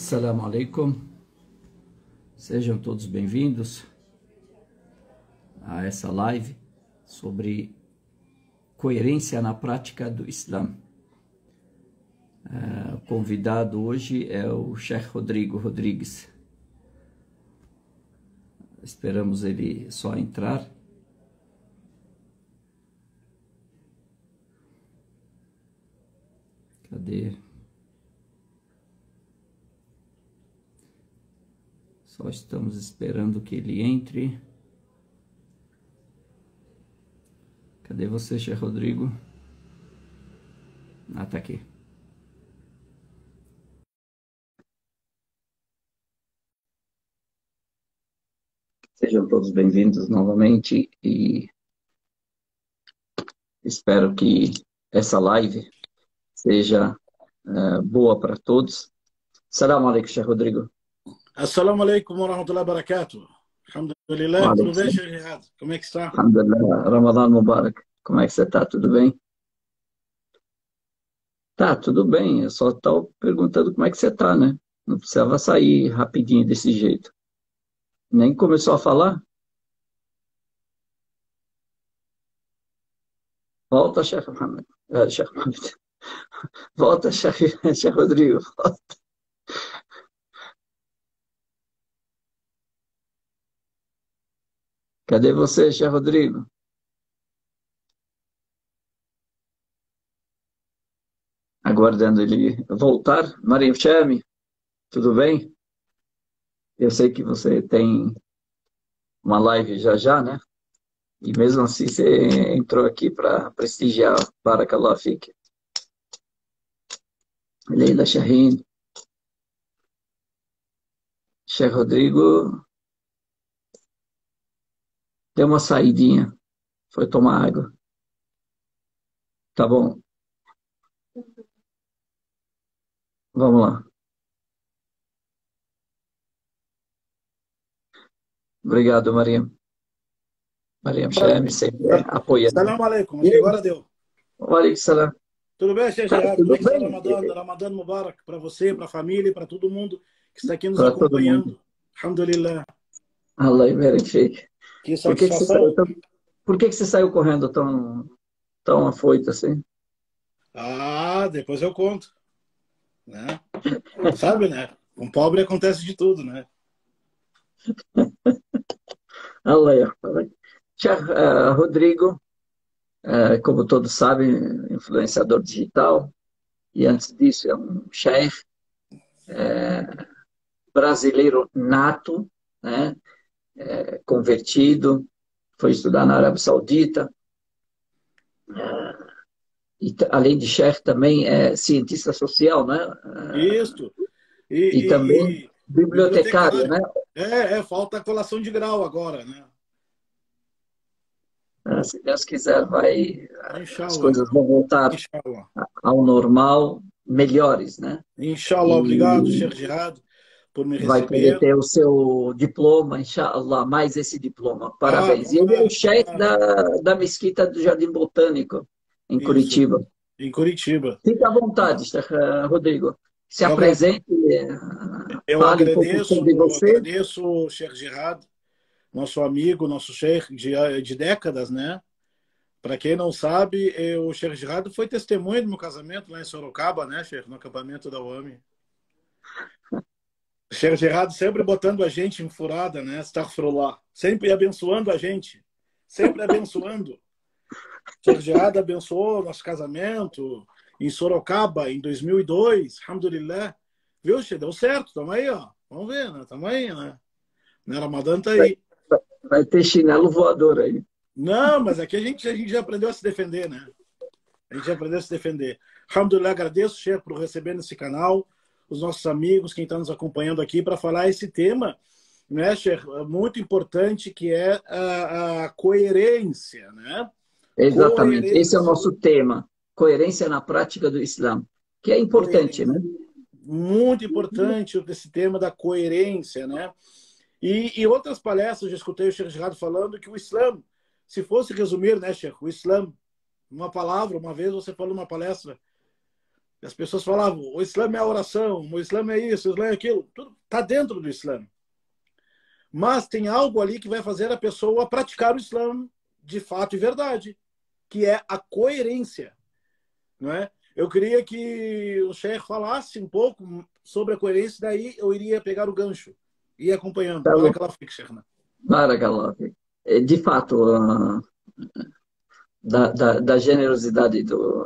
Assalamu alaikum, sejam todos bem-vindos a essa live sobre coerência na prática do Islã. O convidado hoje é o Sheikh Rodrigo Rodrigues. Esperamos ele só entrar. Cadê? Só estamos esperando que ele entre. Cadê você, Sheikh Rodrigo? Ah, tá aqui. Sejam todos bem-vindos novamente e espero que essa live seja boa para todos. Assalamu alaikum, Sheikh Rodrigo. Assalamu alaikum wa rahmatullahi wa barakatuh. Alhamdulillah, tudo bem, Sheikh Jihad? Como é que está? Alhamdulillah, Ramadan Mubarak. Como é que você está? Tudo bem? Tá, tudo bem. Eu só estou perguntando como é que você está, né? Não precisava sair rapidinho desse jeito. Nem começou a falar? Volta, Sheikh Mohammed. Sheikh Mohammed. Volta, Sheikh Rodrigo. Volta. Cadê você, Sheikh Rodrigo? Aguardando ele voltar. Mariam Chami, tudo bem? Eu sei que você tem uma live já, né? E mesmo assim você entrou aqui para prestigiar. Barakallah Fik. Leila Shahin. Sheikh Rodrigo deu uma saidinha. Foi tomar água. Tá bom. Vamos lá. Obrigado, Mariam. Mariam Chami, sempre apoiando. Assalamu alaikum, acho que agora deu. Alaikum salam. Tudo bem, Sheikh Tá, Jihad? tudo Como é que está bem? Ramadan? Ramadan Mubarak para você, para a família, para todo mundo que está aqui nos Para todo mundo. acompanhando. Alhamdulillah. Allah Ibarak Fik. Que Por que que você satisfação. por que que você saiu correndo tão afoito assim? Ah, depois eu conto, né? Sabe, né? Com pobre acontece de tudo, né? Allah Ibarak. Sheikh Rodrigo, como todos sabem, influenciador digital, e antes disso é um chefe brasileiro nato, né? Convertido, foi estudar na Arábia Saudita, e além de chefe também é cientista social, né? Isso. E também E bibliotecário, né? falta a colação de grau agora, né? Se Deus quiser, as Inshallah. coisas vão voltar Inshallah. ao normal, melhores, né? Inshallah, obrigado, E Sheikh Jihad, por me vai poder receber. ter o seu diploma, inshallah, mais esse diploma. Parabéns. E ele é o chefe da Mesquita do Jardim Botânico, em Isso, Curitiba. em Curitiba. Fique à vontade, Sheikh Rodrigo. Se Eu, agra- apresente, eu fale um pouco sobre você. agradeço, Sheikh Jihad, nosso amigo, nosso Sheikh de décadas, né? Para quem não sabe, o Sheikh Jihad foi testemunha do meu casamento lá em Sorocaba, né, Sheikh, no acampamento da UAMI. O Sheikh Jihad sempre botando a gente em furada, né? Astaghfirullah. Sempre abençoando a gente. Sempre abençoando. O Sheikh Jihad abençoou nosso casamento em Sorocaba em 2002. Alhamdulillah. Viu, Sheikh? Deu certo. Estamos aí, ó. Vamos ver, né? Estamos aí, né? O Ramadan tá aí. Vai ter chinelo voador aí. Não, mas aqui a gente já aprendeu a se defender, né? A gente já aprendeu a se defender. Alhamdulillah, agradeço, Sheikh, por receber nesse canal, os nossos amigos, quem está nos acompanhando aqui, para falar esse tema, né, Sheikh, muito importante, que é a coerência, né? Exatamente. Coerência. Esse é o nosso tema. Coerência na prática do Islã. Que é importante, né? Muito importante esse tema da coerência, né? E outras palestras, já escutei o Sheikh Jihad falando que o Islã, se fosse resumir, né, Sheikh, o Islã, uma palavra, uma vez você falou numa palestra, As pessoas falavam, o Islã é a oração, o Islã é isso, o Islã é aquilo. Tudo está dentro do Islã. Mas tem algo ali que vai fazer a pessoa praticar o Islã de fato e verdade, que é a coerência, não é? Eu queria que o Sheikh falasse um pouco sobre a coerência, daí eu iria pegar o gancho e ir acompanhando. Tá bom. Barakallahu fik, Sheikh. Barakallah. De fato, da generosidade,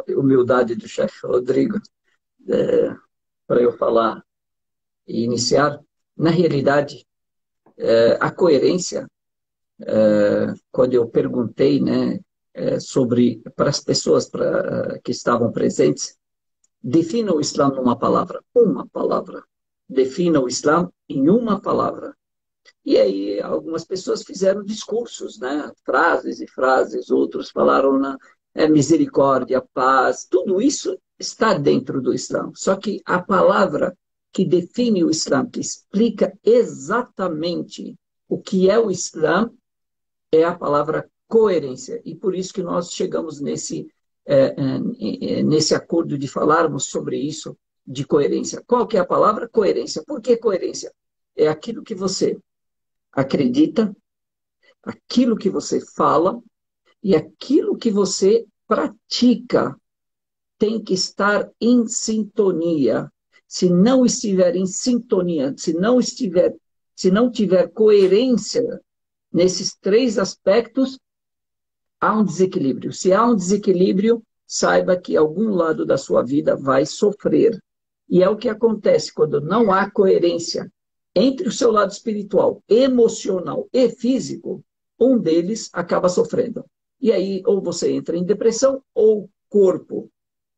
humildade do chefe Rodrigo, para eu falar e iniciar, na realidade, a coerência, quando eu perguntei, né, sobre para as pessoas que estavam presentes, defina o Islã numa palavra, uma palavra. Defina o Islã em uma palavra. E aí algumas pessoas fizeram discursos, né? Frases e frases, outros falaram na misericórdia, paz, tudo isso está dentro do Islã. Só que a palavra que define o Islã, que explica exatamente o que é o Islã, é a palavra coerência. E por isso que nós chegamos nesse acordo de falarmos sobre isso, de coerência. Qual que é a palavra? Coerência. Por que coerência? É aquilo que você acredita, aquilo que você fala e aquilo que você pratica tem que estar em sintonia. Se não estiver em sintonia, se não tiver coerência nesses três aspectos, há um desequilíbrio. Se há um desequilíbrio, saiba que algum lado da sua vida vai sofrer. E é o que acontece quando não há coerência entre o seu lado espiritual, emocional e físico, um deles acaba sofrendo. E aí, ou você entra em depressão, ou o corpo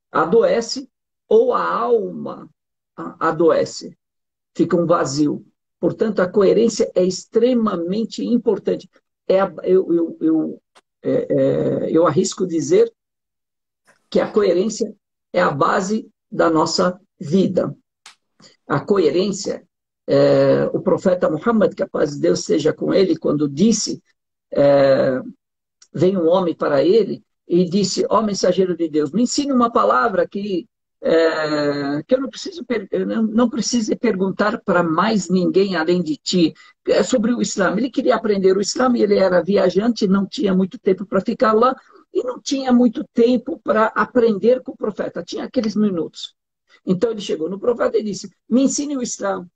adoece, ou a alma adoece. Fica um vazio. Portanto, a coerência é extremamente importante. Eu arrisco dizer que a coerência é a base da nossa vida. A coerência, o profeta Muhammad, que a paz de Deus seja com ele, quando disse, veio um homem para ele e disse, ó mensageiro de Deus, me ensine uma palavra que eu não precise perguntar para mais ninguém além de ti, sobre o Islã. Ele queria aprender o Islã, ele era viajante, não tinha muito tempo para ficar lá, e não tinha muito tempo para aprender com o profeta, tinha aqueles minutos. Então ele chegou no profeta e disse, me ensine o Islã,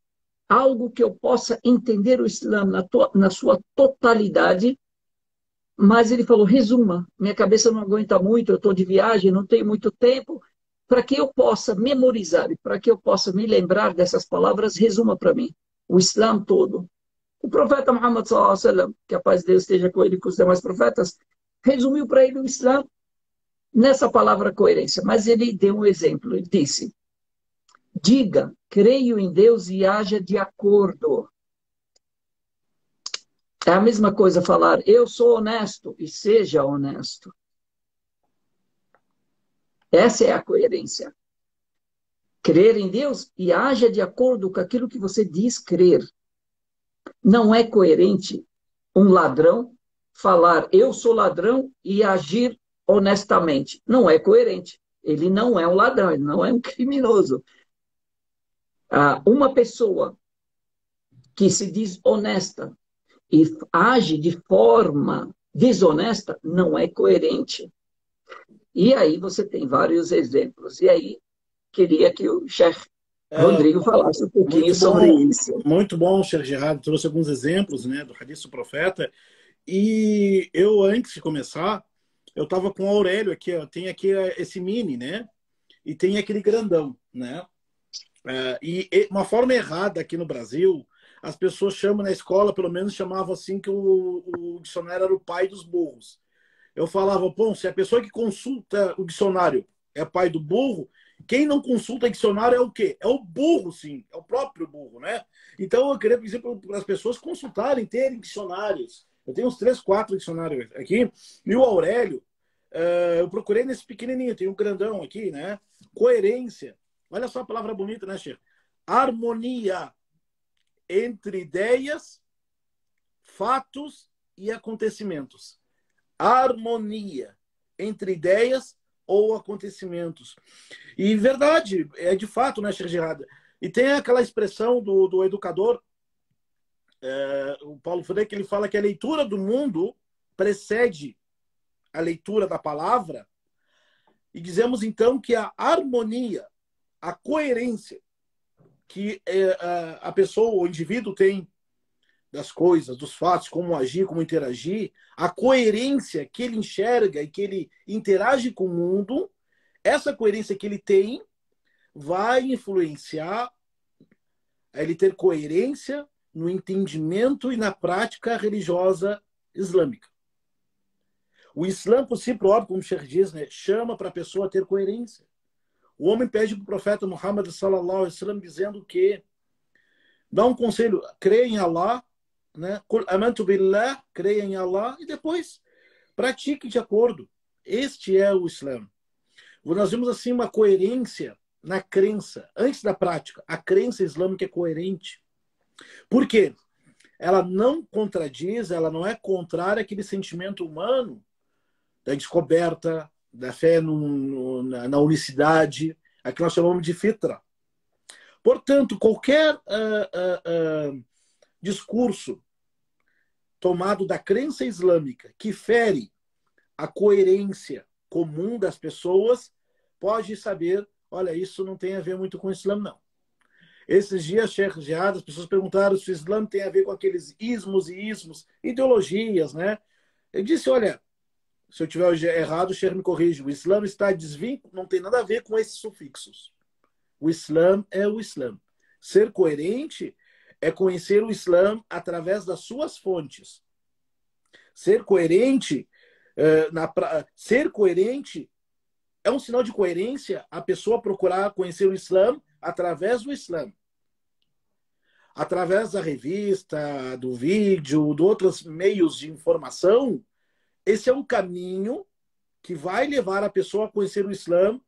algo que eu possa entender o Islã na sua totalidade. Mas ele falou, resuma, minha cabeça não aguenta muito, eu estou de viagem, não tenho muito tempo, para que eu possa memorizar, e para que eu possa me lembrar dessas palavras, resuma para mim o Islã todo. O profeta Muhammad, sallallahu alaihi wasallam, que a paz de Deus esteja com ele e com os demais profetas, resumiu para ele o Islã nessa palavra coerência. Mas ele deu um exemplo, ele disse, diga, creio em Deus e haja de acordo. É a mesma coisa falar, eu sou honesto e seja honesto. Essa é a coerência. Crer em Deus e haja de acordo com aquilo que você diz crer. Não é coerente um ladrão falar eu sou ladrão e agir honestamente. Não é coerente. Ele não é um ladrão, ele não é um criminoso. Uma pessoa que se diz honesta e age de forma desonesta não é coerente. E aí você tem vários exemplos. E aí queria que o chefe Rodrigo falasse um pouquinho sobre isso. Muito bom, Sheikh Gerard. Trouxe alguns exemplos, né, do Hadith do Profeta. E eu, antes de começar, eu estava com o Aurélio aqui. Ó, tem aqui esse mini, né? E tem aquele grandão, né? E uma forma errada aqui no Brasil, as pessoas chamam na escola, pelo menos chamavam assim, que o dicionário era o pai dos burros. Eu falava, bom, se a pessoa que consulta o dicionário é pai do burro, quem não consulta dicionário é o quê? É o burro, sim. É o próprio burro, né? Então, eu queria dizer para as pessoas consultarem, terem dicionários. Eu tenho uns 3, 4 dicionários aqui. E o Aurélio, eu procurei nesse pequenininho. Tem um grandão aqui, né? Coerência. Olha só a palavra bonita, né, Chico? Harmonia entre ideias, fatos e acontecimentos. Harmonia entre ideias, ou acontecimentos. E verdade, é de fato, né, Sheikh Gerard? E tem aquela expressão do educador, o Paulo Freire, que ele fala que a leitura do mundo precede a leitura da palavra, e dizemos então que a harmonia, a coerência que a pessoa, o indivíduo tem das coisas, dos fatos, como agir, como interagir, a coerência que ele enxerga e que ele interage com o mundo, essa coerência que ele tem vai influenciar a ele ter coerência no entendimento e na prática religiosa islâmica. O Islã, por si próprio, como o Sheikh diz, né, chama para a pessoa ter coerência. O homem pede para o profeta Muhammad sallallahu alaihi wasallam dizendo que dá um conselho, creia em Allah, né? Qul amantu billah, creia em Allah e depois pratique de acordo. Este é o Islã. Nós vimos assim uma coerência na crença, antes da prática. A crença islâmica é coerente. Por quê? Ela não contradiz, ela não é contrária àquele sentimento humano da descoberta, da fé na unicidade, a que nós chamamos de fitra. Portanto, qualquer discurso tomado da crença islâmica que fere a coerência comum das pessoas pode saber, olha, isso não tem a ver muito com o Islã, não. Esses dias, Sheikh Jihad, as pessoas perguntaram se o Islã tem a ver com aqueles ismos e ismos, ideologias, né? Eu disse, olha, se eu tiver errado, o Sheikh me corrige. O Islã está desvinculado, não tem nada a ver com esses sufixos. O Islã é o Islã. Ser coerente é conhecer o Islã através das suas fontes. Ser coerente, ser coerente é um sinal de coerência a pessoa procurar conhecer o Islã através do Islã. Através da revista, do vídeo, de outros meios de informação, esse é um caminho que vai levar a pessoa a conhecer o Islã,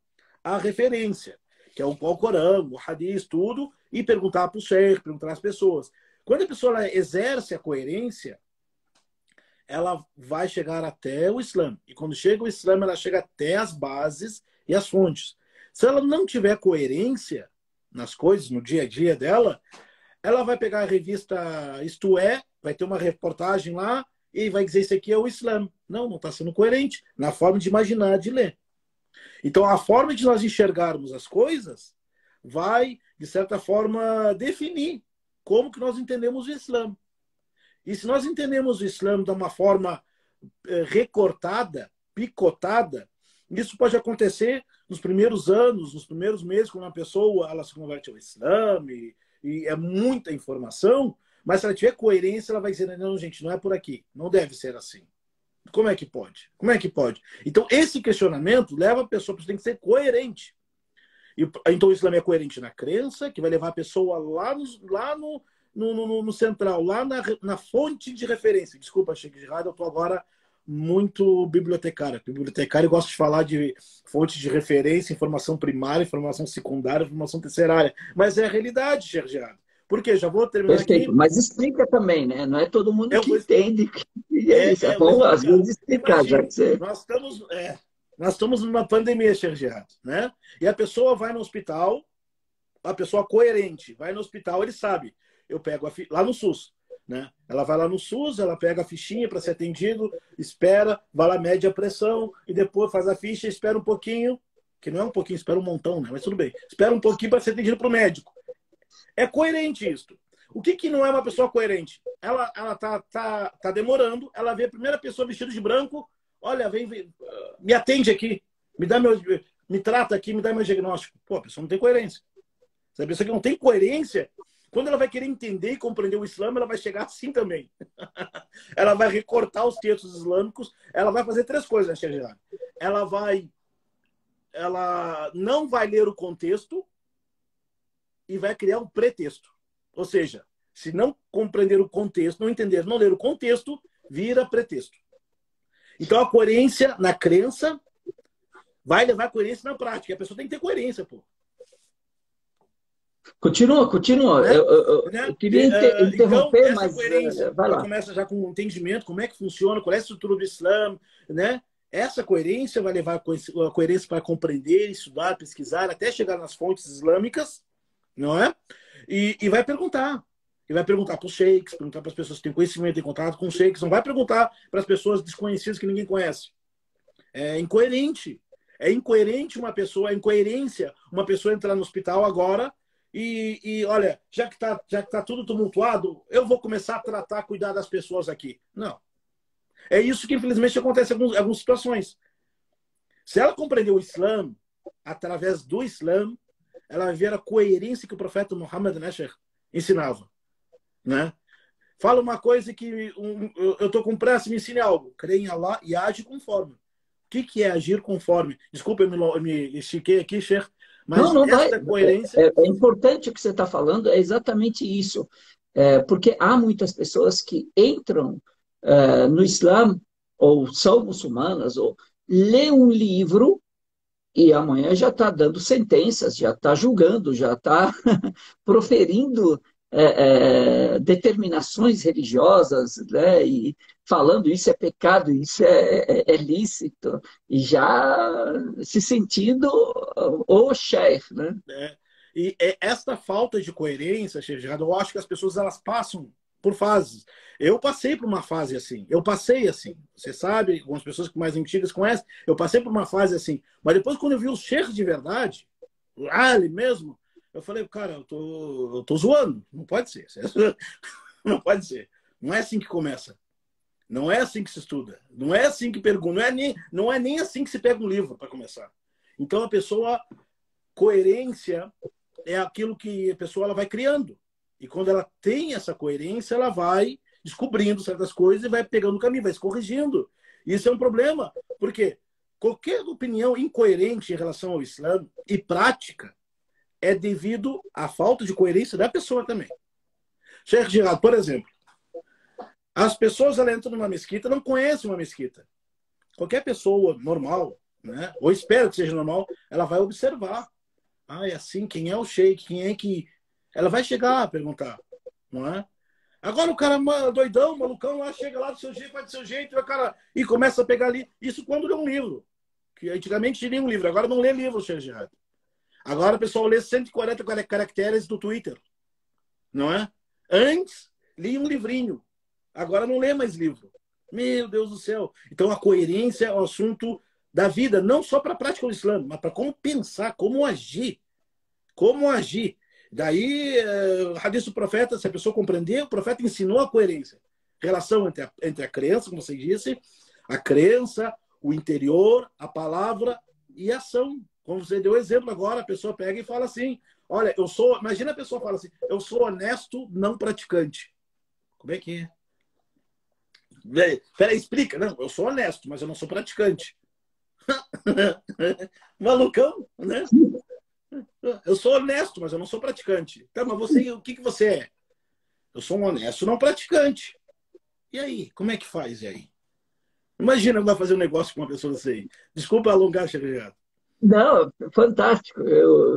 a referência, que é o Corão, o Hadith, tudo, e perguntar para o Sheikh, perguntar às pessoas. Quando a pessoa exerce a coerência, ela vai chegar até o Islã. E quando chega o Islã, ela chega até as bases e as fontes. Se ela não tiver coerência nas coisas, no dia a dia dela, ela vai pegar a revista Isto É, vai ter uma reportagem lá, e vai dizer isso aqui é o Islã. Não está sendo coerente na forma de imaginar, de ler. Então, a forma de nós enxergarmos as coisas vai, de certa forma, definir como que nós entendemos o Islã. E se nós entendemos o Islã de uma forma recortada, picotada, isso pode acontecer nos primeiros anos, nos primeiros meses, quando uma pessoa ela se converte ao Islã, e é muita informação, mas se ela tiver coerência, ela vai dizer, não, gente, não é por aqui, não deve ser assim. Como é que pode? Como é que pode? Então, esse questionamento leva a pessoa, tem que ser coerente. Então, o Islã é coerente na crença, que vai levar a pessoa lá no central, lá na fonte de referência. Desculpa, Sheikh Jihad, eu estou agora muito bibliotecário. Bibliotecário gosta de falar de fonte de referência, informação primária, informação secundária, informação terciária. Mas é a realidade, Sheikh Jihad. Por quê? Já vou terminar Perfeito. aqui. Mas explica também, né? Não é todo mundo que entende que é isso. É bom, às vezes, explicar, já que você... Nós estamos numa pandemia, Sheikh Jihad, né? E a pessoa vai no hospital, a pessoa coerente, vai no hospital, ele sabe. Eu pego lá no SUS, né? Ela vai lá no SUS, ela pega a fichinha para ser atendido, espera, vai lá, mede a pressão e depois faz a ficha, espera um pouquinho, que não é um pouquinho, espera um montão, né? Mas tudo bem. Espera um pouquinho para ser atendido para o médico. É coerente isso. O que não é uma pessoa coerente? Ela tá demorando, ela vê a primeira pessoa vestida de branco, olha, vem, me atende aqui, me trata aqui, me dá meu diagnóstico. Pô, a pessoa não tem coerência. Se a pessoa que não tem coerência, quando ela vai querer entender e compreender o Islã, ela vai chegar assim também. Ela vai recortar os textos islâmicos, ela vai fazer três coisas, né, Sheikh Jihad? Ela não vai ler o contexto e vai criar um pretexto. Ou seja, se não compreender o contexto, não entender, não ler o contexto, vira pretexto. Então a coerência na crença vai levar a coerência na prática. A pessoa tem que ter coerência, pô. Continua. Né? Eu queria interromper, então, mas coerência, vai lá. começa já com o entendimento, como é que funciona, qual é a estrutura do Islã, né? Essa coerência vai levar a coerência para compreender, estudar, pesquisar, até chegar nas fontes islâmicas, não é? E vai perguntar. E vai perguntar para os sheiks, perguntar para as pessoas que têm conhecimento, têm contato com os sheiks, não vai perguntar para as pessoas desconhecidas que ninguém conhece. É incoerente. É incoerente uma pessoa, é incoerência uma pessoa entrar no hospital agora e olha, já que tá tudo tumultuado, eu vou começar a tratar, cuidar das pessoas aqui. Não. É isso que, infelizmente, acontece em algumas situações. Se ela compreender o Islã, através do Islã, ela vai ver a coerência que o profeta Muhammad, né, Sheikh, ensinava. Né? Fala uma coisa que eu estou com pressa, me ensine algo. Crê em Allah e age conforme. O que é agir conforme? Desculpa, eu me estiquei aqui, Sheikh, Não, mas não vai. esta coerência... É importante o que você está falando, é exatamente isso. Porque há muitas pessoas que entram no Islã, ou são muçulmanas, ou lê um livro e amanhã já está dando sentenças, já está julgando, já está proferindo determinações religiosas, né? E falando isso é pecado, isso é lícito, e já se sentindo o chefe, né? É, e esta falta de coerência, Sheikh Gerardo, eu acho que as pessoas elas passam por fases. Eu passei por uma fase assim. Eu passei assim. Você sabe, algumas pessoas mais antigas conhecem, eu passei por uma fase assim. Mas depois, quando eu vi o Sheikh de verdade, o Ali mesmo, eu falei, cara, eu tô zoando. Não pode ser. Não pode ser. Não é assim que começa. Não é assim que se estuda. Não é assim que pergunta. Não é nem assim que se pega um livro para começar. Então a pessoa, coerência é aquilo que a pessoa ela vai criando. E quando ela tem essa coerência, ela vai descobrindo certas coisas e vai pegando o caminho, vai se corrigindo. Isso é um problema, porque qualquer opinião incoerente em relação ao Islã e prática é devido à falta de coerência da pessoa também. Sheikh Gerard, por exemplo, as pessoas elas entram numa mesquita, não conhecem uma mesquita. Qualquer pessoa normal, né, ou espera que seja normal, ela vai observar. Ah, é assim, quem é o sheik? Quem é que... Ela vai chegar a perguntar, não é? Agora o cara doidão, malucão, lá chega lá do seu jeito, vai do seu jeito, o cara... e começa a pegar ali. Isso quando lê um livro. Que antigamente lia um livro, agora não lê livro, Sheikh Gerard. Agora o pessoal lê 140 caracteres do Twitter, não é? Antes, lia um livrinho. Agora não lê mais livro. Meu Deus do céu. Então a coerência é o assunto da vida, não só para a prática do Islã, mas para como pensar, como agir. Como agir. Daí, o hadith do profeta, se a pessoa compreender, o profeta ensinou a coerência. Relação entre a crença, como você disse, a crença, o interior, a palavra e a ação. Como você deu exemplo agora, a pessoa pega e fala assim, olha, eu sou... Imagina a pessoa fala assim, eu sou honesto, não praticante. Como é que é? Peraí, explica. Não, eu sou honesto, mas eu não sou praticante. Malucão, né? Eu sou honesto, mas eu não sou praticante. Tá, mas você, o que você é? Eu sou um honesto não praticante. E aí? Como é que faz? E aí? Imagina vai fazer um negócio com uma pessoa assim. Desculpa alongar, Xavier. Não, fantástico.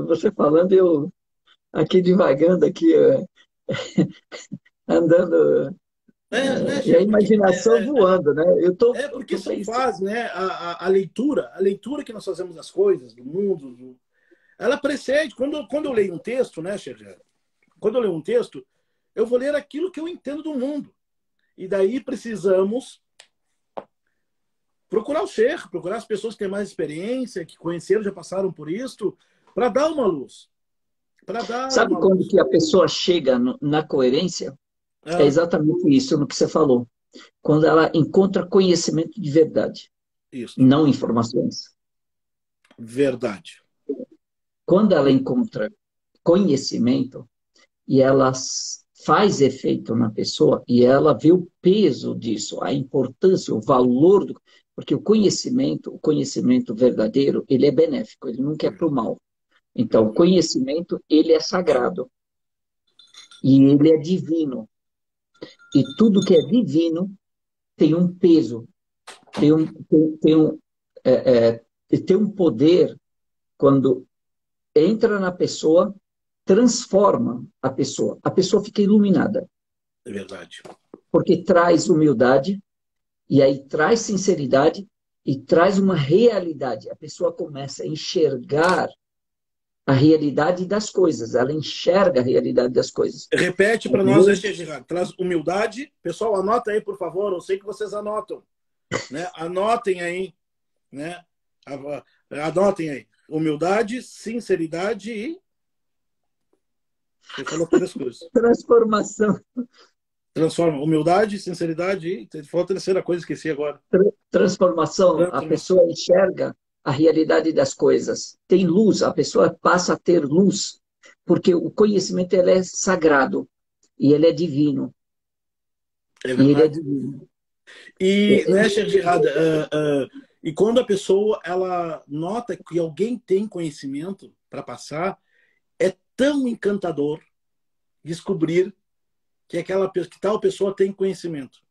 Você falando, eu aqui divagando, aqui andando, Né, e a Xavier? Porque, imaginação voando, né? Eu porque tô são pensando. fases, né? A leitura que nós fazemos das coisas, do mundo, ela precede. Quando eu leio um texto, né, Xavier? Quando eu leio um texto, eu vou ler aquilo que eu entendo do mundo. E daí precisamos procurar o Sheikh, procurar as pessoas que têm mais experiência, que conheceram, já passaram por isso, para dar uma luz. Para dar Sabe uma quando luz. que a pessoa chega na coerência? É Ah, exatamente isso no que você falou. Quando ela encontra conhecimento de verdade, isso. não informações. Verdade. Quando ela encontra conhecimento e ela faz efeito na pessoa e ela vê o peso disso, a importância, o valor do... Porque o conhecimento verdadeiro, ele é benéfico, ele nunca É é para o verdade. mal. Então, o Verdade. conhecimento, ele é sagrado e ele é divino. E tudo que é divino tem um peso, é, é, tem um poder quando entra na pessoa, transforma a pessoa fica iluminada, É verdade. porque traz humildade, e aí traz sinceridade, e traz uma realidade. A pessoa começa a enxergar a realidade das coisas, ela enxerga a realidade das coisas. Repete Às para nós, vezes, Gerard. Traz humildade. Pessoal, anota aí, por favor. Eu sei que vocês anotam. Né? Anotem aí. Né? Anotem aí. Humildade, sinceridade e... Você falou três coisas. transformação. Transforma. Humildade, sinceridade e... Falou a terceira coisa, esqueci agora. Transformação, a Transformação. pessoa enxerga a realidade das coisas. Tem luz, a pessoa passa a ter luz, porque o conhecimento ele é sagrado e ele é divino. É E ele é verdade. divino. E, né, Gerard, e quando a pessoa ela nota que alguém tem conhecimento para passar, é tão encantador descobrir que que tal pessoa tem conhecimento.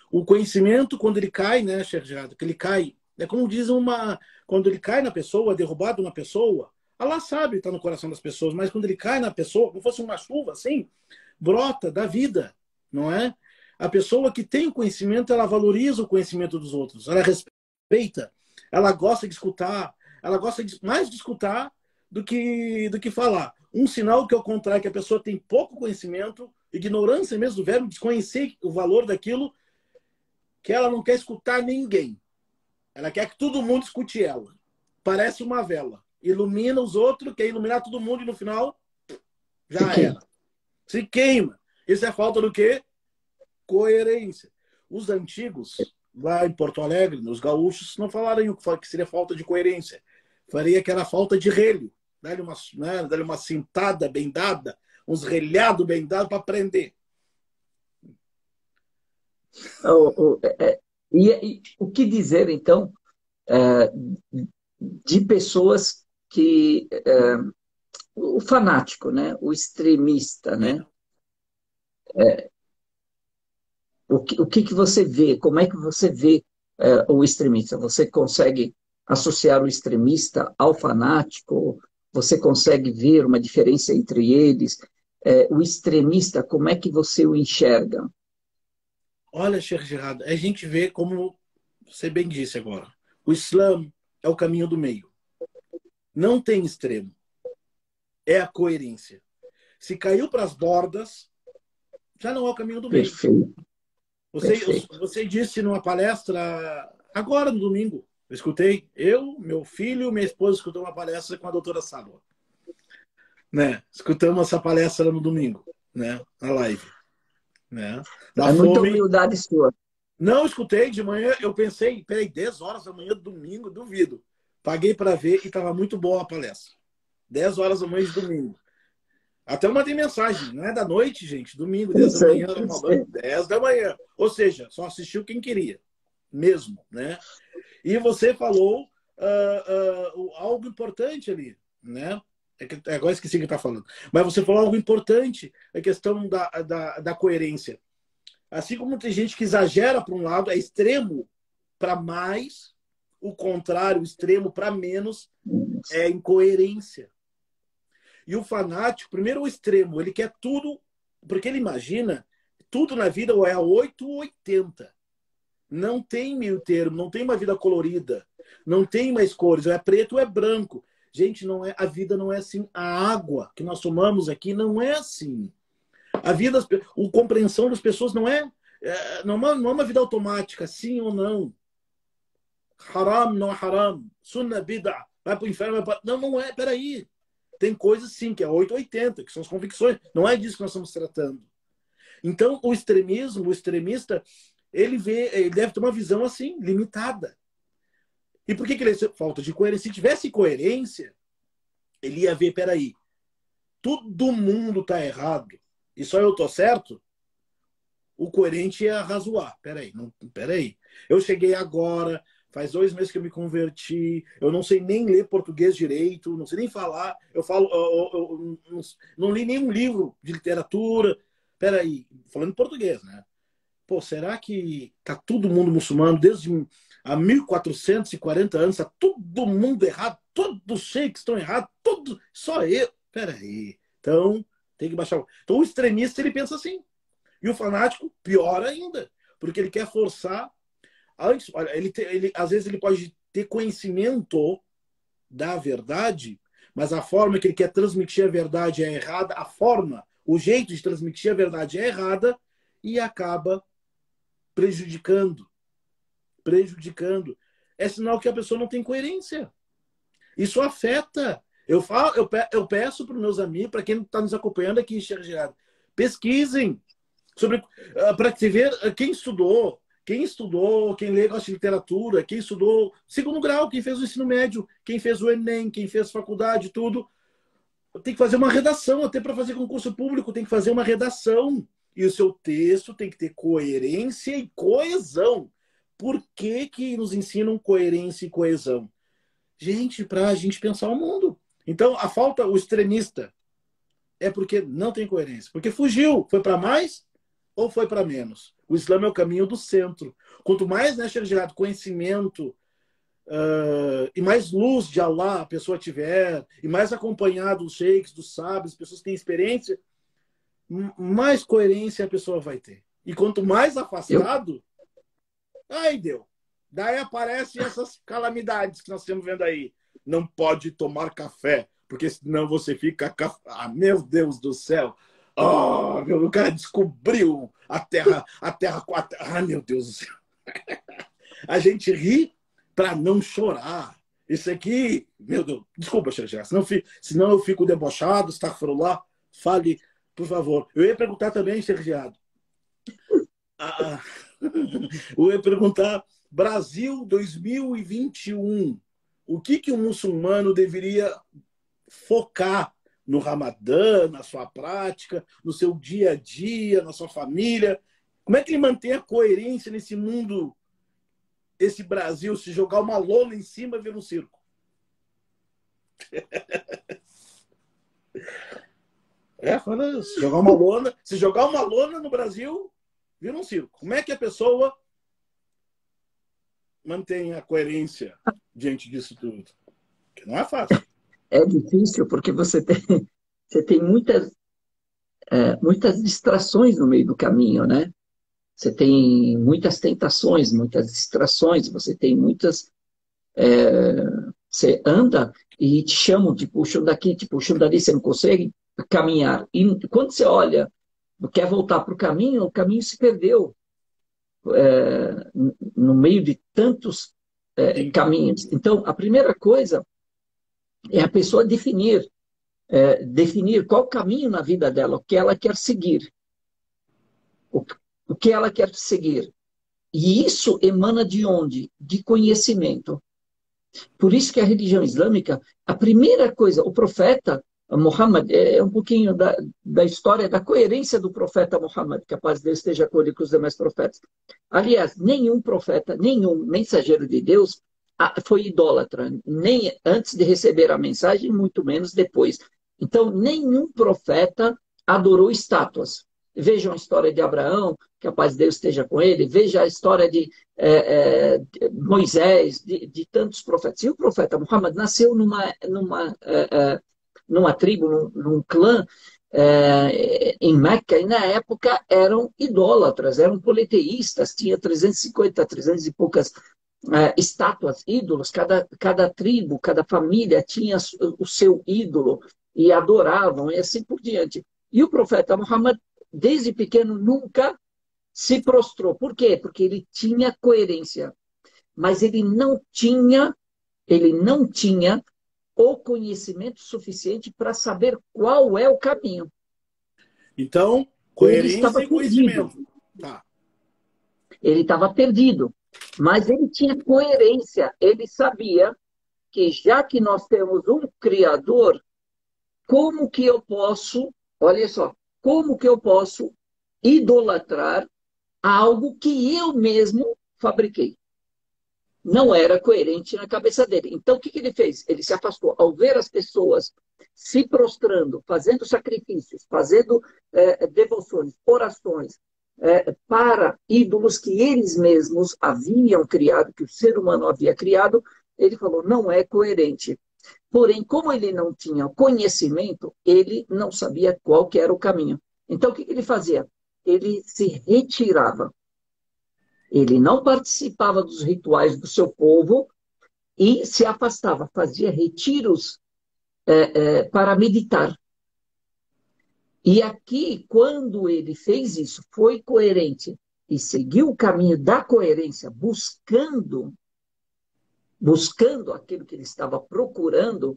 O conhecimento, quando ele cai, né, Gerard, que ele cai, é como diz quando ele cai na pessoa, derrubado na pessoa, ela sabe, está no coração das pessoas, mas quando ele cai na pessoa, como fosse uma chuva, assim, brota da vida, não é? A pessoa que tem conhecimento, ela valoriza o conhecimento dos outros, ela respeita, ela gosta de escutar, ela gosta mais de escutar do que falar. Um sinal que é o contrário, que a pessoa tem pouco conhecimento, ignorância mesmo do verbo, desconhecer o valor daquilo, que ela não quer escutar ninguém. Ela quer que todo mundo escute ela. Parece uma vela. Ilumina os outros, quer iluminar todo mundo e no final já era. Se queima. Isso é falta do quê? Coerência. Os antigos, lá em Porto Alegre, nos gaúchos, não falaram que seria falta de coerência. Faria que era falta de relho. Dá-lhe uma cintada bem dada, uns relhados bem dados para aprender. O que dizer, então, é, de pessoas que... o fanático, né? O extremista, né? O que você vê? Como é que você vê o extremista? Você consegue associar o extremista ao fanático? Você consegue ver uma diferença entre eles? O extremista, como é que você o enxerga? Olha, Sheikh Gerard, a gente vê como você bem disse agora. O Islã é o caminho do meio. Não tem extremo. É a coerência. Se caiu para as bordas, já não é o caminho do meio. Perfeito, Você, perfeito. você disse numa palestra agora no domingo. Eu escutei, meu filho, minha esposa escutou uma palestra com a doutora Salwa. Né? Escutamos essa palestra no domingo, né? Na live. Né? Da É muita fome. humildade sua. Não escutei de manhã, eu pensei, peraí, 10 horas da manhã, domingo, duvido. Paguei para ver e estava muito boa a palestra. 10 horas da manhã de domingo. Até eu mandei mensagem, não é da noite, gente, domingo, Eu 10 da sei, manhã, eu sei. 10 da manhã. Ou seja, só assistiu quem queria, mesmo, né? E você falou algo importante ali, né? Agora esqueci o que está falando. Mas você falou algo importante, a questão da coerência. Assim como tem gente que exagera para um lado, é extremo para mais, o contrário, extremo para menos, é incoerência. E o fanático, primeiro o extremo, ele quer tudo, porque ele imagina tudo na vida ou é a 8 ou 80. Não tem meio termo, não tem uma vida colorida, não tem mais cores, ou é preto ou é branco. Gente, não é, a vida não é assim. A água que nós tomamos aqui não é assim. A vida, a compreensão das pessoas não é uma vida automática, sim ou não. Haram, não é haram. Sunnah, bid'a. Vai para o inferno, Não, não é, peraí. Tem coisas sim, que é 880, que são as convicções. Não é disso que nós estamos tratando. Então, o extremismo, o extremista, ele deve ter uma visão assim, limitada. E por que ele falta de coerência? Se tivesse coerência, ele ia ver, peraí, todo mundo está errado e só eu estou certo? O coerente ia razoar. Peraí. Eu cheguei agora, faz 2 meses que eu me converti, eu não sei nem ler português direito, não sei nem falar, eu falo, eu não li nenhum livro de literatura. Peraí, falando em português, né? Pô, será que tá todo mundo muçulmano desde há 1440 anos, tá todo mundo errado, todos os sheiks estão errados, só eu. Peraí. Então, tem que baixar. Então, o extremista, ele pensa assim. E o fanático, pior ainda, porque ele quer forçar Antes, olha, às vezes ele pode ter conhecimento da verdade, mas a forma que ele quer transmitir a verdade é errada, a forma, o jeito de transmitir a verdade é errada e acaba prejudicando. Prejudicando. É sinal que a pessoa não tem coerência. Isso afeta. Eu peço para os meus amigos, para quem está nos acompanhando aqui, Gerard, pesquisem sobre para ver quem estudou, quem lê gosta de literatura, quem estudou segundo grau, quem fez o ensino médio, quem fez o Enem, quem fez faculdade, tudo. Tem que fazer uma redação, até para fazer concurso público, tem que fazer uma redação. E o seu texto tem que ter coerência e coesão. Por que que nos ensinam coerência e coesão? Gente, para a gente pensar o mundo. Então, a falta, o extremista, é porque não tem coerência. Porque fugiu. Foi para mais ou foi para menos? O Islã é o caminho do centro. Quanto mais, né, Gerard, conhecimento e mais luz de Allah a pessoa tiver, e mais acompanhado dos sheiks, dos sábios, pessoas que têm experiência, mais coerência a pessoa vai ter. E quanto mais afastado, aí deu. Daí aparecem essas calamidades que nós estamos vendo aí. Não pode tomar café, porque senão você fica... Ah, meu Deus do céu! Oh, o cara descobriu a Terra... Ah, meu Deus do céu! A gente ri para não chorar. Isso aqui... Meu Deus, desculpa, Xerxé, senão eu fico debochado, astaghfirullah. Fale, por favor. Eu ia perguntar também, Xerxé. Eu ia perguntar... Brasil 2021. O que um muçulmano deveria focar no Ramadã, na sua prática, no seu dia a dia, na sua família? Como é que ele mantém a coerência nesse mundo, esse Brasil, se jogar uma lona em cima, vira um circo? Fala, se jogar uma lona no Brasil, vira um circo. Como é que a pessoa mantém a coerência diante disso tudo? Porque não é fácil. É difícil porque você tem muitas distrações no meio do caminho, né? Você tem muitas tentações, muitas distrações, você tem muitas... você anda e te chamam, te puxam daqui, te puxam dali, você não consegue caminhar. E quando você olha, quer voltar para o caminho se perdeu. No meio de tantos caminhos. Então, a primeira coisa é a pessoa definir qual caminho na vida dela, o que ela quer seguir. O que ela quer seguir. E isso emana de onde? De conhecimento. Por isso que a religião islâmica, a primeira coisa, o profeta Muhammad, é um pouquinho da história, da coerência do profeta Muhammad, que a paz de Deus esteja com ele e com os demais profetas. Aliás, nenhum profeta, nenhum mensageiro de Deus foi idólatra, nem antes de receber a mensagem, muito menos depois. Então, nenhum profeta adorou estátuas. Vejam a história de Abraão, que a paz de Deus esteja com ele, veja a história de Moisés, de tantos profetas. E o profeta Muhammad nasceu numa tribo, num clã em Meca, e na época eram idólatras, eram politeístas, tinha 300 e poucas estátuas, ídolos, cada tribo, cada família tinha o seu ídolo e adoravam, e assim por diante. E o profeta Muhammad, desde pequeno, nunca se prostrou. Por quê? Porque ele tinha coerência, mas ele não tinha o conhecimento suficiente para saber qual é o caminho. Então, coerência e conhecimento. Tá. Ele estava perdido, mas ele tinha coerência. Ele sabia que, já que nós temos um Criador, como que eu posso, olha só, como que eu posso idolatrar algo que eu mesmo fabriquei? Não era coerente na cabeça dele. Então, o que ele fez? Ele se afastou. Ao ver as pessoas se prostrando, fazendo sacrifícios, fazendo devoções, orações para ídolos que eles mesmos haviam criado, que o ser humano havia criado, ele falou, não é coerente. Porém, como ele não tinha conhecimento, ele não sabia qual que era o caminho. Então, o que ele fazia? Ele se retirava. Ele não participava dos rituais do seu povo e se afastava, fazia retiros para meditar. E aqui, quando ele fez isso, foi coerente e seguiu o caminho da coerência, buscando aquilo que ele estava procurando,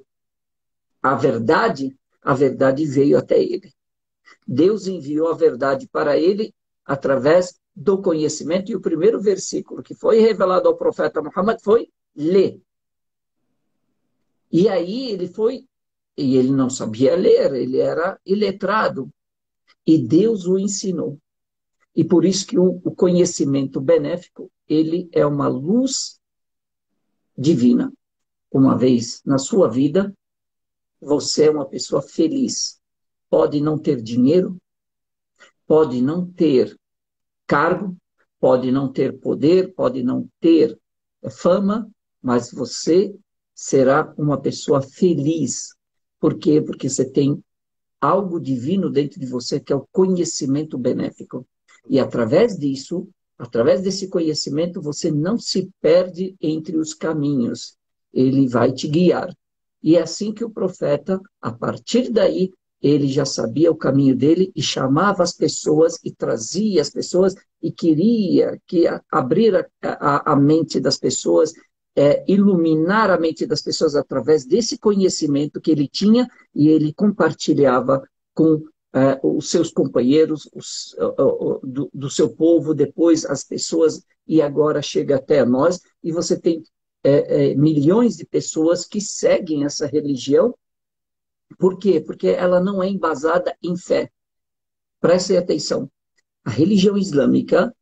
a verdade veio até ele. Deus enviou a verdade para ele através do conhecimento, e o primeiro versículo que foi revelado ao profeta Muhammad foi: lê. E aí e ele não sabia ler, ele era iletrado, e Deus o ensinou. E por isso que o conhecimento benéfico, ele é uma luz divina. Uma vez na sua vida, você é uma pessoa feliz. Pode não ter dinheiro, pode não ter cargo, pode não ter poder, pode não ter fama, mas você será uma pessoa feliz. Por quê? Porque você tem algo divino dentro de você, que é o conhecimento benéfico. E através desse conhecimento, você não se perde entre os caminhos. Ele vai te guiar. E é assim que o profeta, a partir daí, ele já sabia o caminho dele e chamava as pessoas e trazia as pessoas e queria abrir a mente das pessoas, iluminar a mente das pessoas através desse conhecimento que ele tinha, e ele compartilhava com os seus companheiros, do seu povo, depois as pessoas, e agora chega até nós, e você tem milhões de pessoas que seguem essa religião. Por quê? Porque ela não é embasada em fé. Prestem atenção. A religião islâmica,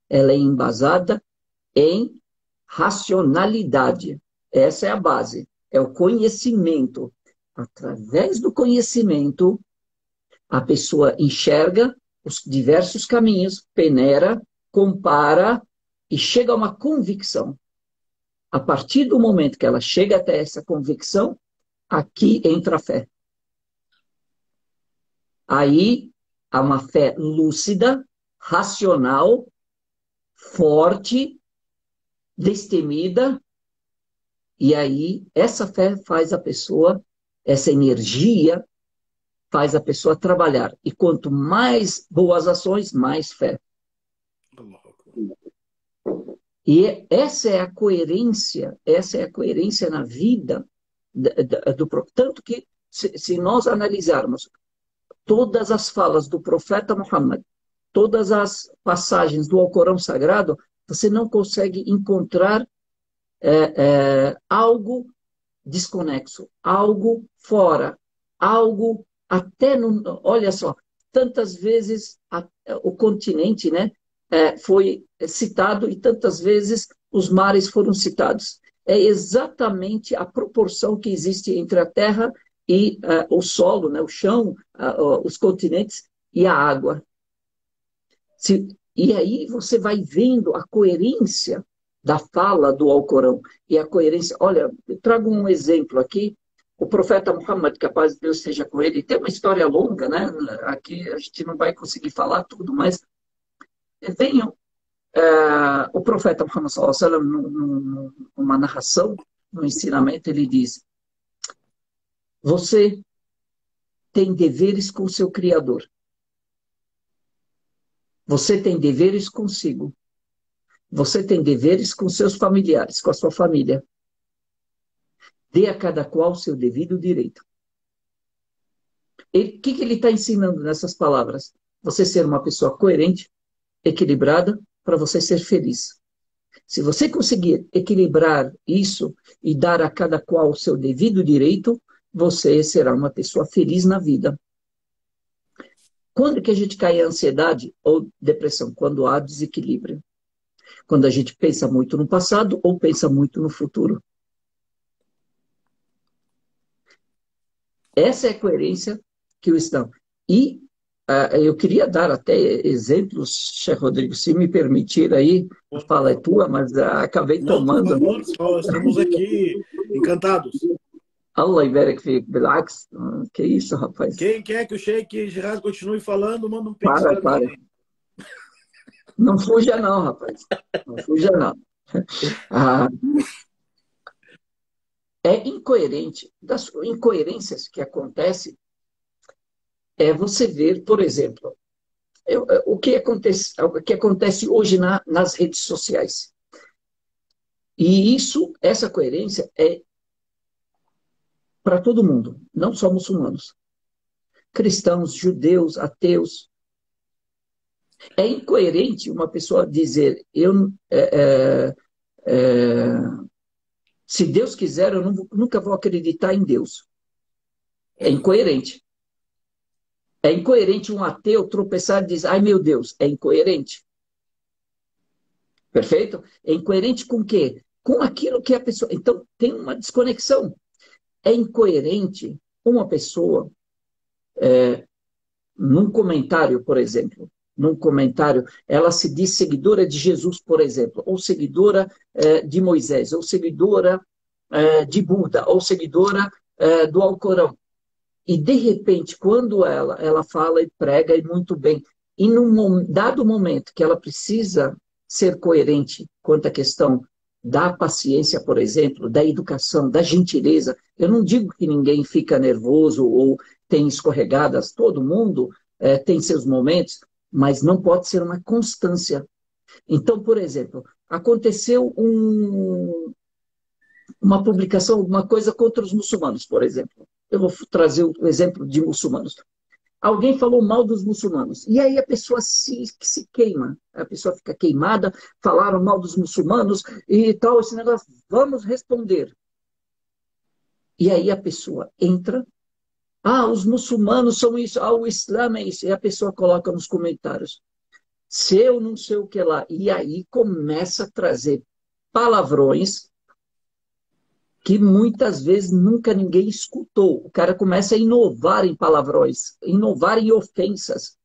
ela é embasada em racionalidade. Essa é a base. É o conhecimento. Através do conhecimento, a pessoa enxerga os diversos caminhos, peneira, compara e chega a uma convicção. A partir do momento que ela chega até essa convicção, aqui entra a fé. Aí há uma fé lúcida, racional, forte, destemida, e aí essa fé faz a pessoa, essa energia faz a pessoa trabalhar. E quanto mais boas ações, mais fé. E essa é a coerência na vida do profeta. Tanto que, se nós analisarmos todas as falas do profeta Muhammad, todas as passagens do Alcorão Sagrado, você não consegue encontrar algo desconexo, algo fora, algo até no... Olha só, tantas vezes o continente, né, foi citado e tantas vezes os mares foram citados. É exatamente a proporção que existe entre a terra e o solo, né, o chão, os continentes e a água. E aí você vai vendo a coerência da fala do Alcorão. E a coerência... Olha, eu trago um exemplo aqui. O profeta Muhammad, que a paz de Deus esteja com ele, tem uma história longa, né? Aqui a gente não vai conseguir falar tudo, mas venham. O profeta Muhammad, sallallahu alaihi wasallam, numa narração, no ensinamento, ele diz: você tem deveres com o seu Criador. Você tem deveres consigo. Você tem deveres com seus familiares, com a sua família. Dê a cada qual o seu devido direito. O que ele está ensinando nessas palavras? Você ser uma pessoa coerente, equilibrada, para você ser feliz. Se você conseguir equilibrar isso e dar a cada qual o seu devido direito, você será uma pessoa feliz na vida. Quando que a gente cai em ansiedade ou depressão? Quando há desequilíbrio. Quando a gente pensa muito no passado ou pensa muito no futuro. Essa é a coerência que o Islã... E eu queria dar até exemplos, Sheikh Rodrigo, se me permitir aí, a fala é tua, mas acabei Não, tomando. por favor, estamos aqui encantados. Allah Ibarak Fik, Bilax. Que isso, rapaz? Quem quer que o Sheikh Gerard continue falando, manda um pix para Para. mim. Não fuja não, rapaz. Não fuja não. Ah, é incoerente. Das incoerências que acontecem é você ver, por exemplo, o que acontece hoje nas redes sociais. E essa coerência é para todo mundo, não só muçulmanos. Cristãos, judeus, ateus. É incoerente uma pessoa dizer, é, se Deus quiser, eu nunca vou acreditar em Deus. É incoerente. É incoerente um ateu tropeçar e dizer, ai meu Deus, é incoerente. Perfeito? É incoerente com o quê? Com aquilo que a pessoa. Então, tem uma desconexão. É incoerente uma pessoa, num comentário, por exemplo, num comentário, ela se diz seguidora de Jesus, por exemplo, ou seguidora de Moisés, ou seguidora de Buda, ou seguidora do Alcorão. E, de repente, quando ela fala e prega e muito bem, e num dado momento que ela precisa ser coerente quanto à questão da paciência, por exemplo, da educação, da gentileza, eu não digo que ninguém fica nervoso ou tem escorregadas, todo mundo tem seus momentos, mas não pode ser uma constância. Então, por exemplo, aconteceu uma publicação, alguma coisa contra os muçulmanos, por exemplo. Eu vou trazer o exemplo de muçulmanos. Alguém falou mal dos muçulmanos. E aí a pessoa se queima. A pessoa fica queimada, falaram mal dos muçulmanos e tal, esse negócio. Vamos responder. E aí a pessoa entra. Ah, os muçulmanos são isso. Ah, o Islã é isso. E a pessoa coloca nos comentários. Se eu não sei o que lá. E aí começa a trazer palavrões que muitas vezes nunca ninguém escutou. O cara começa a inovar em palavrões, inovar em ofensas,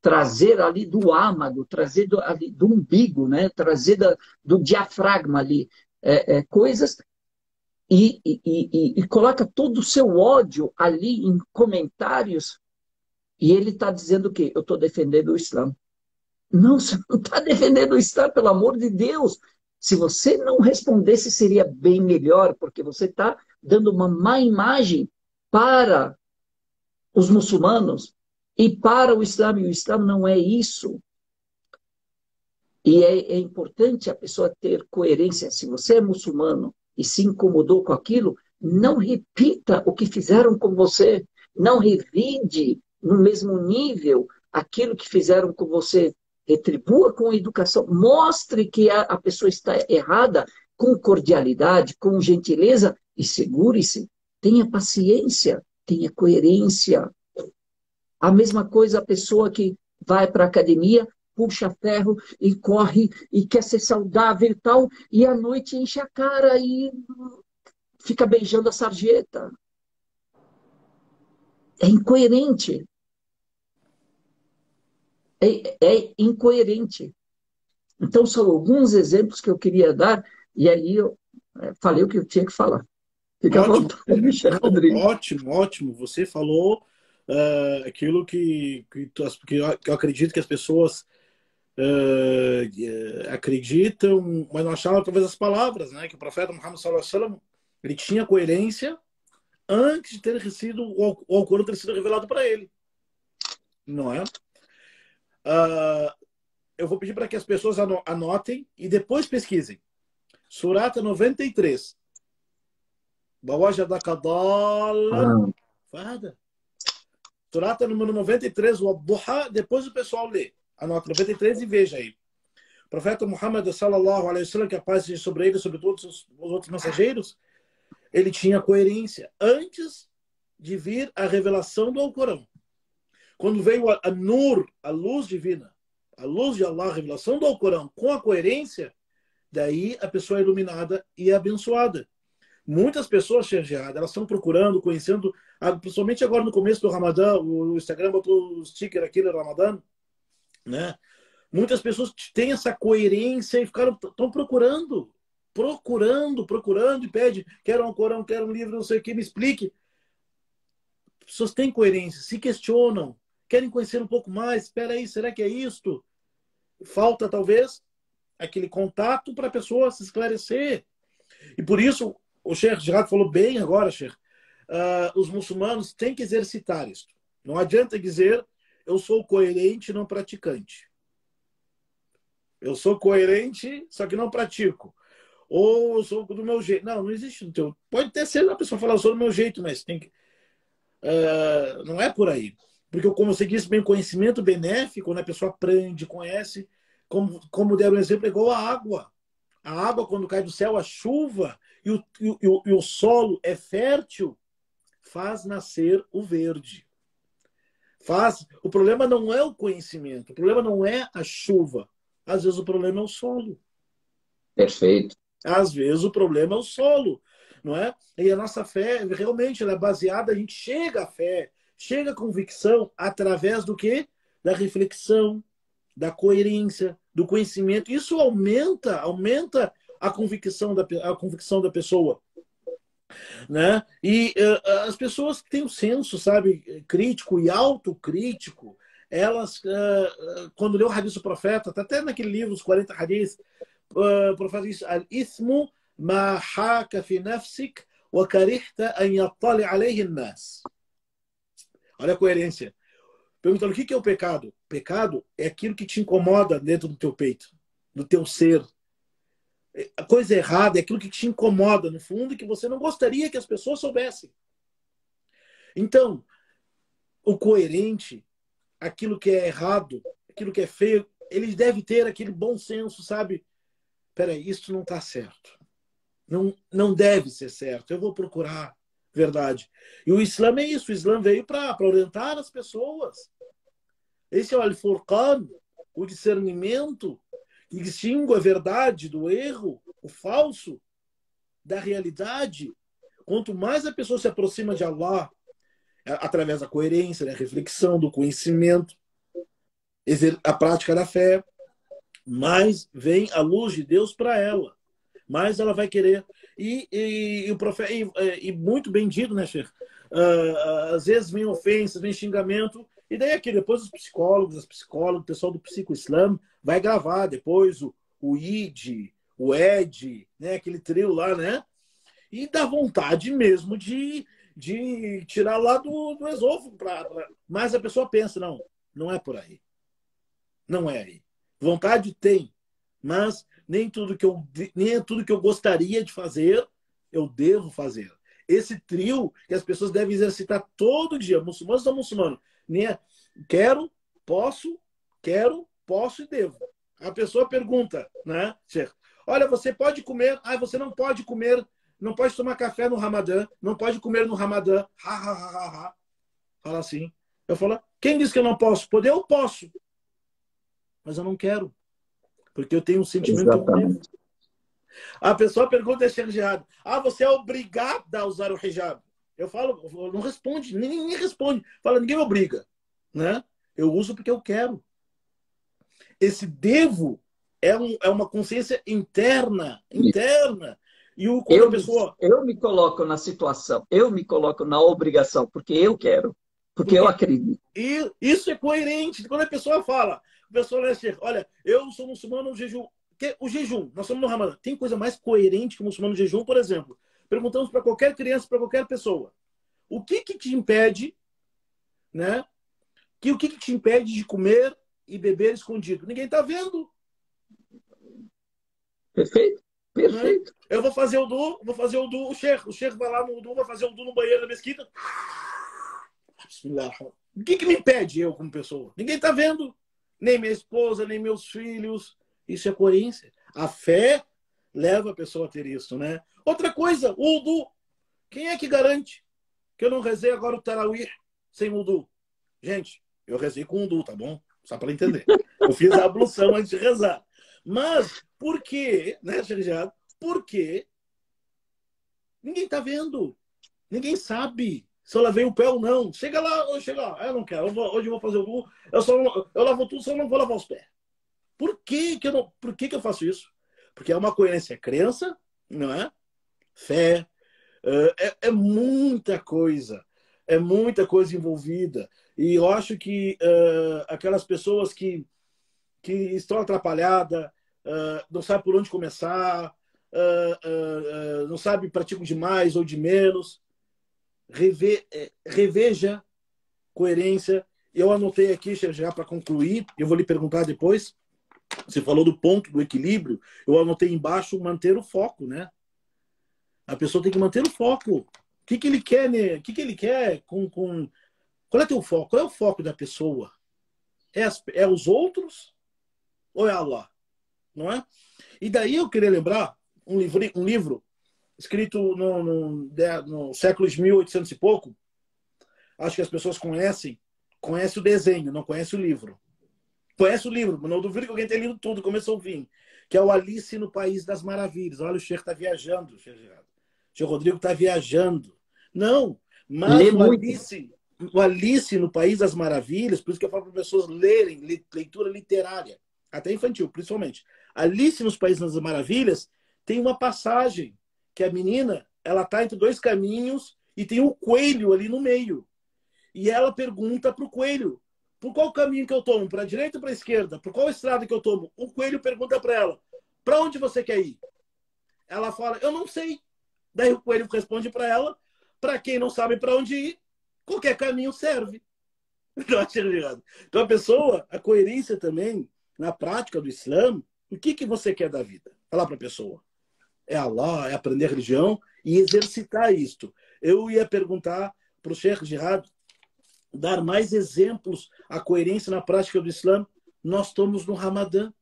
trazer ali do âmago, trazer ali do umbigo, né? Trazer do diafragma ali coisas e coloca todo o seu ódio ali em comentários e ele está dizendo o quê? Eu estou defendendo o Islã. Não, você não está defendendo o Islã, pelo amor de Deus. Se você não respondesse, seria bem melhor, porque você está dando uma má imagem para os muçulmanos e para o Islã. E o Islã não é isso. E é importante a pessoa ter coerência. Se você é muçulmano e se incomodou com aquilo, não repita o que fizeram com você. Não revide no mesmo nível aquilo que fizeram com você. Retribua com educação. Mostre que a pessoa está errada com cordialidade, com gentileza e segure-se. Tenha paciência, tenha coerência. A mesma coisa a pessoa que vai para a academia, puxa ferro e corre e quer ser saudável e tal, e à noite enche a cara e fica beijando a sarjeta. É incoerente. É incoerente. Então, são alguns exemplos que eu queria dar, e aí eu falei o que eu tinha que falar. Fica à Ótimo. vontade, Michel Não, Rodrigues. ótimo, ótimo. Você falou aquilo que eu acredito que as pessoas acreditam, mas não achavam talvez as palavras, né? Que o profeta Muhammad sallallahu alaihi wasallam, ele tinha coerência antes de ter sido o Alcorão ter sido revelado para ele, não é? Ah, eu vou pedir para que as pessoas anotem e depois pesquisem. Surata 93. Bawajadaka dalan Ah, fahada. Surata número 93, o Duha, depois o pessoal lê. Anota 93 e veja aí. O profeta Muhammad sallallahu alaihi wasallam, que a paz seja sobre ele e sobre todos os outros mensageiros, ele tinha coerência antes de vir a revelação do Alcorão. Quando veio a Nur, a luz divina, a luz de Allah, a revelação do Alcorão, com a coerência, daí a pessoa é iluminada e é abençoada. Muitas pessoas, Sheikh, elas estão procurando, conhecendo, principalmente agora no começo do Ramadã, o Instagram botou o sticker aqui do Ramadã, né? Muitas pessoas têm essa coerência e estão procurando e pede, quero um Corão, quero um livro, não sei o que, me explique. As pessoas têm coerência, se questionam, querem conhecer um pouco mais, espera aí, será que é isto? falta talvez aquele contato para a pessoa se esclarecer. E por isso, o Sheikh Gerard falou bem agora, Sheikh, os muçulmanos têm que exercitar isso. Não adianta dizer eu sou coerente, não praticante. Eu sou coerente, só que não pratico. Ou eu sou do meu jeito. Não, não existe no teu. Pode até ser a pessoa falar, eu sou do meu jeito, mas tem que. Não é por aí. Porque, como você disse, bem, conhecimento benéfico, quando a pessoa aprende, conhece, como deram um exemplo, é igual a água. A água, quando cai do céu, a chuva, e o solo é fértil, faz nascer o verde. O problema não é o conhecimento, o problema não é a chuva. Às vezes o problema é o solo. Perfeito. Às vezes o problema é o solo, não é? E a nossa fé, realmente, ela é baseada, a gente chega à fé, chega à convicção através do quê? Da reflexão, da coerência, do conhecimento. Isso aumenta a convicção da pessoa, né? E as pessoas que têm o senso, sabe, crítico e autocrítico, elas, quando lê o hadith do profeta, tá até naquele livro, os 40 hadiths, o profeta diz: Al-ithmu ma haka fi nafsik wa karihta an yattali alayhi an-nas. Olha a coerência. Perguntando o que é o pecado? Pecado é aquilo que te incomoda dentro do teu peito, do teu ser. A coisa errada é aquilo que te incomoda no fundo e que você não gostaria que as pessoas soubessem. Então, o coerente, aquilo que é errado, aquilo que é feio, ele deve ter aquele bom senso, sabe? Peraí, isso não está certo. Não deve ser certo. Eu vou procurar verdade. E o Islã é isso. O Islã veio para orientar as pessoas. Esse é o Al-Furqan, o discernimento que distingue a verdade do erro, o falso, da realidade. Quanto mais a pessoa se aproxima de Allah, através da coerência, da reflexão, do conhecimento, a prática da fé, mais vem a luz de Deus para ela. Mais ela vai querer. E o profeta, e muito bem dito, né, Sheikh? Às vezes vem ofensas, vem xingamento, e daí aqui, depois os psicólogos, as psicólogas, o pessoal do Psico-Islam vai gravar depois o ID, o ED, né, aquele trio lá, né? E dá vontade mesmo de tirar lá do esôfago. Mas a pessoa pensa, não é por aí. Não é aí. Vontade tem, mas nem é tudo que eu gostaria de fazer, eu devo fazer. Esse trio que as pessoas devem exercitar todo dia, muçulmanos ou muçulmanos. Quero, posso e devo. A pessoa pergunta, né? Olha, você pode comer, você não pode comer, não pode tomar café no Ramadã, não pode comer no Ramadã. Fala assim. Eu falo, quem disse que eu não posso? Poder eu posso. Mas eu não quero. Porque eu tenho um sentimento que eu devo. A pessoa pergunta, você é obrigada a usar o hijab? Eu falo, não responde, ninguém responde. Fala, ninguém me obriga. Né? Eu uso porque eu quero. Esse devo é uma consciência interna. E quando a pessoa... eu me coloco na situação, eu me coloco na obrigação, porque eu quero, porque eu acredito. E isso é coerente. Quando a pessoa fala, olha, eu sou muçulmano, o jejum, nós somos no Ramadã. Tem coisa mais coerente que o muçulmano jejum, por exemplo? Perguntamos para qualquer criança, para qualquer pessoa, o que te impede, né? O que te impede de comer e beber escondido? Ninguém está vendo. Perfeito. Perfeito. Né? Eu vou fazer o du, o Sheikh vai lá no du, vai fazer o du no banheiro da mesquita. O que me impede eu como pessoa? Ninguém está vendo. Nem minha esposa, nem meus filhos. Isso é coerência. A fé leva a pessoa a ter isso, né? Outra coisa, o udu. Quem é que garante que eu não rezei agora o tarawih sem udu? Gente, eu rezei com udu, tá bom? Só para entender. Eu fiz a ablução antes de rezar. Mas por quê, né, Xeriado? Por quê? Ninguém está vendo. Ninguém sabe se eu lavei o pé ou não. Chega lá, eu não quero. Hoje eu vou fazer o udu. Eu lavo tudo, só não vou lavar os pés. Por que eu faço isso? Porque é uma coerência. Crença, não é? Fé. É muita coisa. É muita coisa envolvida. E eu acho que aquelas pessoas que que estão atrapalhadas, não sabe por onde começar, não sabe praticam de mais ou de menos. Reveja coerência. Eu anotei aqui, já para concluir, eu vou lhe perguntar depois. Você falou do ponto do equilíbrio, eu anotei embaixo manter o foco, né? A pessoa tem que manter o foco. O que, que ele quer, né? O que, que ele quer com... Qual é teu foco? Qual é o foco da pessoa? É os outros ou é Allah? Não é? E daí eu queria lembrar um livro escrito no século de 1800 e pouco. Acho que as pessoas conhecem o desenho, não conhecem o livro. Conhece o livro, mas não duvido que alguém tenha lido tudo, começou ao fim. Que é o Alice no País das Maravilhas. Olha, o Sheikh está viajando, Sheikh Gerardo. O Sheikh Rodrigo está viajando. Não, mas Lê muito. o Alice no País das Maravilhas, por isso que eu falo para as pessoas lerem, leitura literária, até infantil, principalmente. Alice nos Países das Maravilhas tem uma passagem que a menina, ela está entre dois caminhos e tem um coelho ali no meio. E ela pergunta para o coelho: por qual caminho que eu tomo? Para a direita ou para a esquerda? Por qual estrada que eu tomo? O coelho pergunta para ela: para onde você quer ir? Ela fala: eu não sei. Daí o coelho responde para ela: para quem não sabe para onde ir, qualquer caminho serve. Então a pessoa, a coerência também na prática do Islã, o que você quer da vida? Falar para a pessoa. É Allah, é aprender a religião e exercitar isto. Eu ia perguntar para o Sheikh Gerardo dar mais exemplos à coerência na prática do Islã. Nós estamos no Ramadã.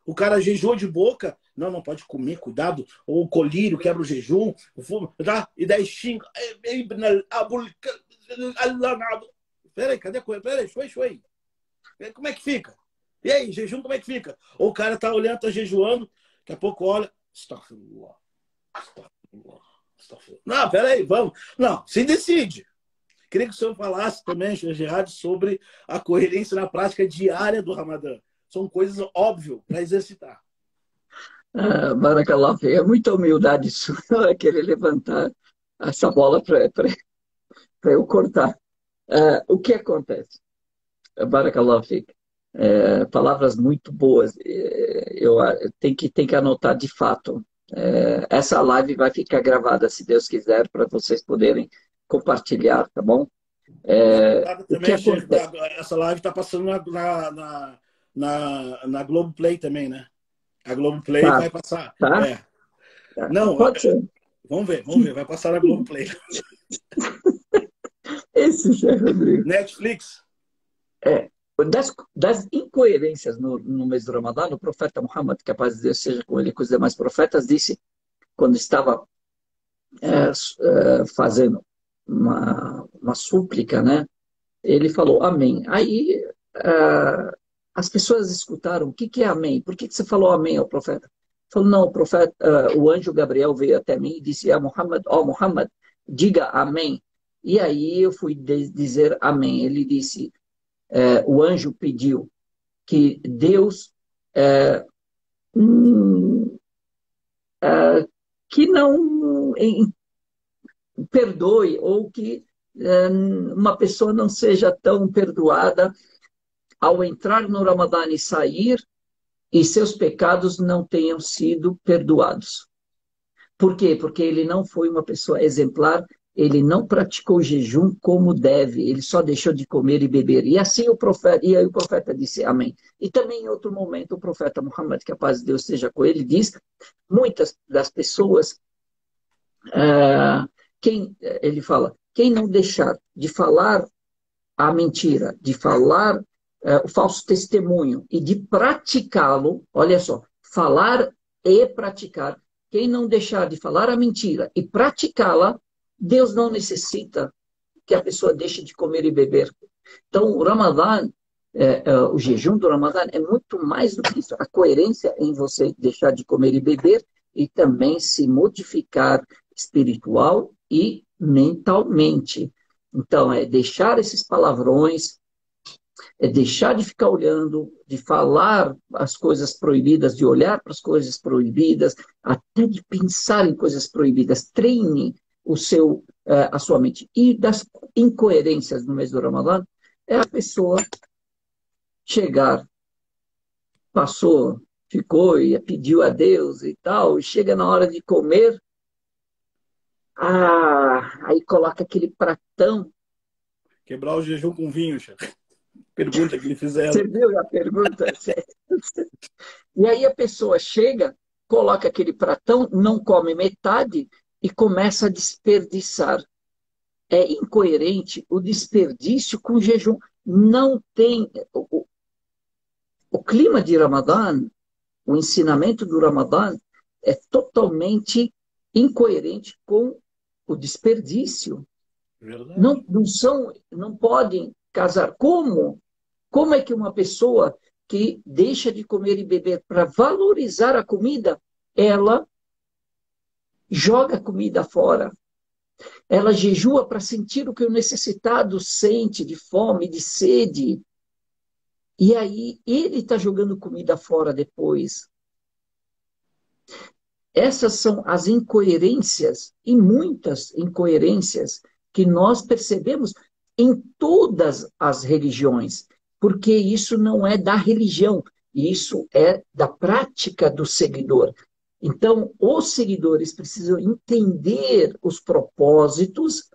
O cara jejuou de boca. Não pode comer, cuidado. Ou o colírio quebra o jejum. Tá? E daí xinga. Peraí, cadê a coisa? Peraí, shuai. Como é que fica? E aí, jejum, como é que fica? Ou o cara tá olhando, tá jejuando. Daqui a pouco olha. Astaghfirullah. Não, peraí, vamos. Não, se decide. Queria que o senhor falasse também, Gerardo, sobre a coerência na prática diária do Ramadã. São coisas óbvias para exercitar. Barakallah, é muita humildade sua querer levantar essa bola para eu cortar. O que acontece? Barakallah, palavras muito boas. Eu tenho que anotar de fato. Essa live vai ficar gravada, se Deus quiser, para vocês poderem compartilhar, tá bom? O que Também, acontece? essa live está passando na Globoplay também, né? A Globoplay Tá, vai passar. tá? Tá. Não, Pode ser. vamos ver, vai passar na Globoplay. Esse Sheikh Rodrigo. Netflix. Das incoerências no mês do Ramadã, o profeta Muhammad, que a paz de Deus seja com ele e com os demais profetas, disse, quando estava fazendo uma súplica, né? Ele falou amém. Aí as pessoas escutaram: o que é amém? Por que você falou amém ao profeta? Falou: não, o anjo Gabriel veio até mim e disse: Muhammad, Muhammad, diga amém. E aí eu fui dizer amém. Ele disse: o anjo pediu que Deus que não perdoe, ou que uma pessoa não seja tão perdoada ao entrar no Ramadã e sair e seus pecados não tenham sido perdoados. Por quê? Porque ele não foi uma pessoa exemplar, ele não praticou jejum como deve, ele só deixou de comer e beber. E assim e aí o profeta disse amém. E também em outro momento o profeta Muhammad, que a paz de Deus esteja com ele, diz: muitas das pessoas, ele fala, quem não deixar de falar a mentira, de falar o falso testemunho e de praticá-lo, olha só, falar e praticar, quem não deixar de falar a mentira e praticá-la, Deus não necessita que a pessoa deixe de comer e beber. Então, o Ramadã, o jejum do Ramadã é muito mais do que isso. A coerência em você deixar de comer e beber e também se modificar espiritual e mentalmente. Então, é deixar esses palavrões, é deixar de ficar olhando, de falar as coisas proibidas, de olhar para as coisas proibidas, até de pensar em coisas proibidas. Treine a sua mente. E das incoerências no mês do Ramadã, é a pessoa chegar passou, ficou e pediu a Deus e tal, e chega na hora de comer, aí coloca aquele pratão. Quebrar o jejum com vinho, chefe. Pergunta que lhe Você fizeram. viu a pergunta? E aí a pessoa chega, coloca aquele pratão, não come metade e começa a desperdiçar. É incoerente o desperdício com o jejum. Não tem. O clima de Ramadã, o ensinamento do Ramadã, é totalmente incoerente com o desperdício. Verdade. Não podem casar. Como? Como é que uma pessoa que deixa de comer e beber para valorizar a comida, ela joga a comida fora? Ela jejua para sentir o que o necessitado sente de fome, de sede. E aí ele está jogando comida fora depois. Essas são as incoerências, e muitas incoerências, que nós percebemos em todas as religiões, porque isso não é da religião, isso é da prática do seguidor. Então, os seguidores precisam entender os propósitos,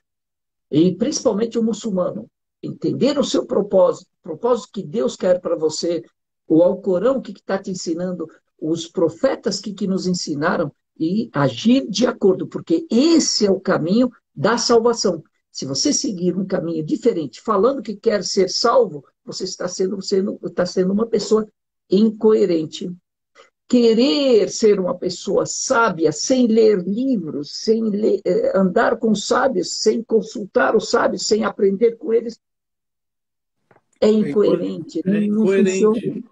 e principalmente o muçulmano, entender o seu propósito, o propósito que Deus quer para você, o Alcorão que está te ensinando, os profetas que nos ensinaram, e agir de acordo, porque esse é o caminho da salvação. Se você seguir um caminho diferente, falando que quer ser salvo, você está sendo uma pessoa incoerente. Querer ser uma pessoa sábia sem ler livros, andar com sábios, sem consultar os sábios, sem aprender com eles, é incoerente, É não funciona. incoerente.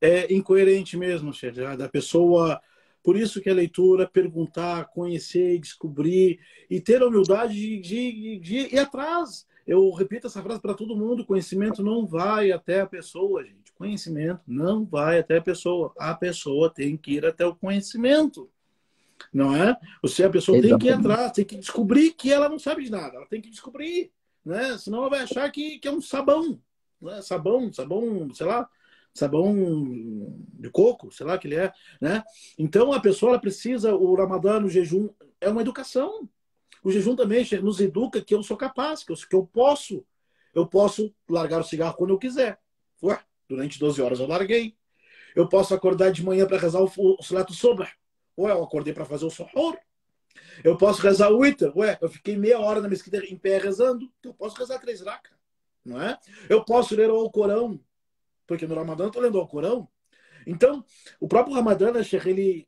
É incoerente mesmo, Sérgio, da pessoa. Por isso que a leitura, perguntar, conhecer, descobrir e ter a humildade de ir atrás. Eu repito essa frase para todo mundo: conhecimento não vai até a pessoa, gente. Conhecimento não vai até a pessoa. A pessoa tem que ir até o conhecimento, não é? A pessoa tem que ir Exatamente. atrás, tem que descobrir que ela não sabe de nada. Ela tem que descobrir, né? Senão ela vai achar que é um sabão, né? Sabão, sei lá, sabão de coco, sei lá que ele é, né? Então a pessoa ela precisa, o Ramadã, o jejum, é uma educação. O jejum também nos educa que eu sou capaz, eu posso largar o cigarro quando eu quiser. Ué, durante 12 horas eu larguei. Eu posso acordar de manhã para rezar o Salat Sobra. Ué, eu acordei para fazer o Suhoor. Eu posso rezar o Witr. Ué, eu fiquei meia hora na mesquita em pé rezando. Então eu posso rezar 3 raka, não é? Eu posso ler o Alcorão, porque no Ramadã eu estou lendo o Alcorão. Então, o próprio Ramadã, né, Sheikh,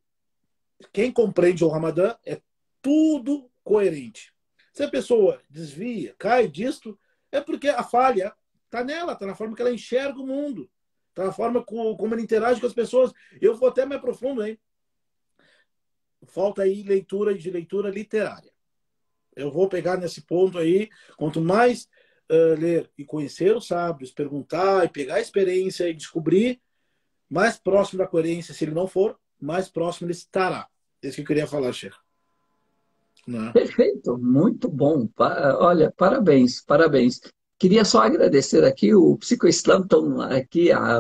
quem compreende o Ramadã é tudo coerente. Se a pessoa desvia, cai disto, é porque a falha está nela, está na forma que ela enxerga o mundo, está na forma como ela interage com as pessoas. Eu vou até me aprofundo, hein? Falta aí leitura literária. Eu vou pegar nesse ponto aí, quanto mais ler e conhecer os sábios, perguntar e pegar a experiência e descobrir, mais próximo da coerência, se ele não for, mais próximo ele estará. É isso que eu queria falar, Sheikh. Né? Perfeito, muito bom. Olha, parabéns, parabéns. Queria só agradecer aqui o Psicoislam, estão aqui, a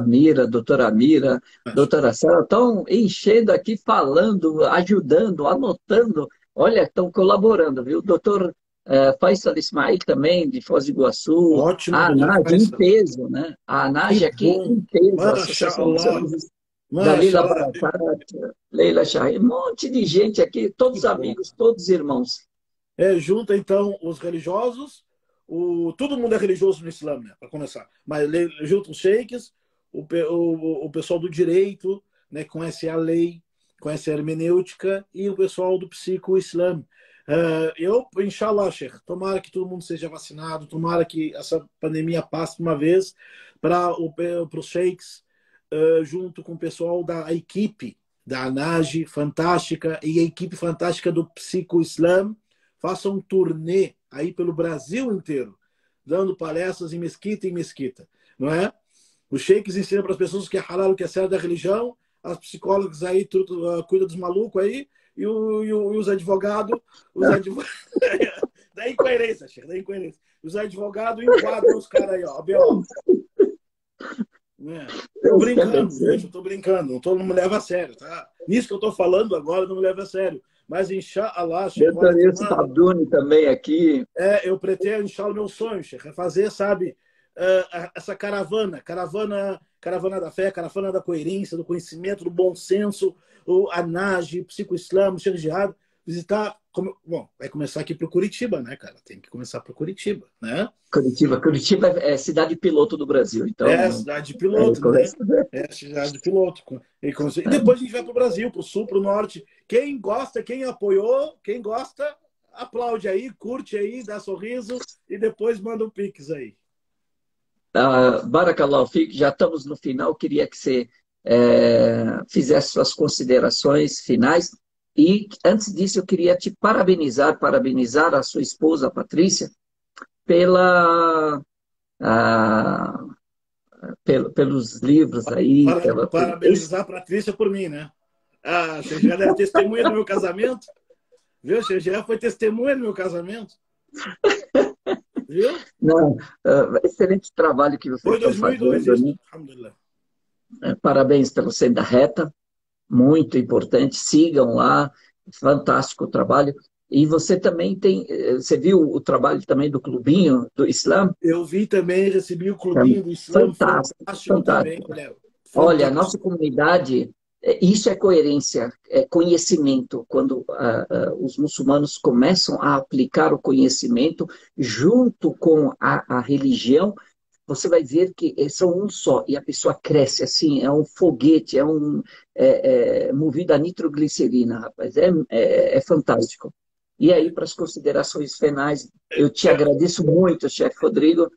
doutora Sara, estão enchendo aqui, falando, ajudando, anotando. Olha, estão colaborando, viu? Doutor Faisal Ismail também, de Foz do Iguaçu, Ótimo, a doutor ANAGE em Faisal. peso, né? A ANAGE Que aqui bom. em peso, a Associação dos Mashallah. Servidores Dalila Mashallah. Barakat, Leila Shahir, um monte de gente aqui, Que todos bom. amigos, todos irmãos. Junta, então, os religiosos. Todo mundo é religioso no Islã, né, para começar. Mas junta os sheiks, o pessoal do direito, né, conhece a lei, conhece a hermenêutica, e o pessoal do psico-islã. Inshallah, Sheikh, tomara que todo mundo seja vacinado, tomara que essa pandemia passe de uma vez para os sheiks, junto com o pessoal da equipe da ANAGE, fantástica, e a equipe fantástica do psico-islã, faça um turnê aí pelo Brasil inteiro, dando palestras em mesquita, não é? Os sheiks ensinam para as pessoas o que é halal, o que é certo da religião, as psicólogas aí cuidam dos malucos aí, e os advogados, da incoerência, chefe, da incoerência. Os advogados enquadram os caras aí, ó. Né? Tô Deus te brincando, abençoe. gente, eu tô brincando, não me leva a sério, tá? Nisso que eu tô falando agora, não me leva a sério. Mas, inshallah, Sheikh, Eu agora conheço o semana, Abduni também aqui. eu pretendo, inshallah, meu sonho, Sheikh, é fazer, sabe, essa caravana da fé, caravana da coerência, do conhecimento, do bom senso, o Anaj, psico-islamo, Sheikh Jihad, visitar, bom, vai começar aqui pro Curitiba, né, cara? Tem que começar pro Curitiba, né? Curitiba é cidade piloto do Brasil, É, então cidade de é, piloto, né? começa, né? É, cidade de piloto. E depois a gente vai para o Brasil, para o sul, para o norte. Quem gosta, quem apoiou, quem gosta, aplaude aí, curte aí, dá sorriso e depois manda um pix aí. Barakallahu Fik, já estamos no final. Queria que você fizesse suas considerações finais. E antes disso, eu queria te parabenizar a sua esposa, a Patrícia, pela, ah, pelos livros aí, pelo Parabenizar a Patrícia por mim, né? A Xangela era testemunha do meu casamento. Viu? A Xangela foi testemunha do meu casamento. Viu? não, excelente trabalho que vocês Foi estão 2002 fazendo, isso. né? Alhamdulillah. Parabéns pelo Senda Reta, muito importante. Sigam lá, fantástico o trabalho. E você também tem, você viu o trabalho também do Clubinho do Islã? Eu vi também, recebi o É clubinho do Islã, fantástico, fantástico também, fantástico. Léo. Olha, a nossa Fantástico. comunidade, isso é coerência, é conhecimento. Quando os muçulmanos começam a aplicar o conhecimento junto com a religião, você vai ver que são um só, e a pessoa cresce assim, é um foguete, movido a nitroglicerina, rapaz, é fantástico. E aí, para as considerações finais, eu te É, agradeço muito, chefe Rodrigo,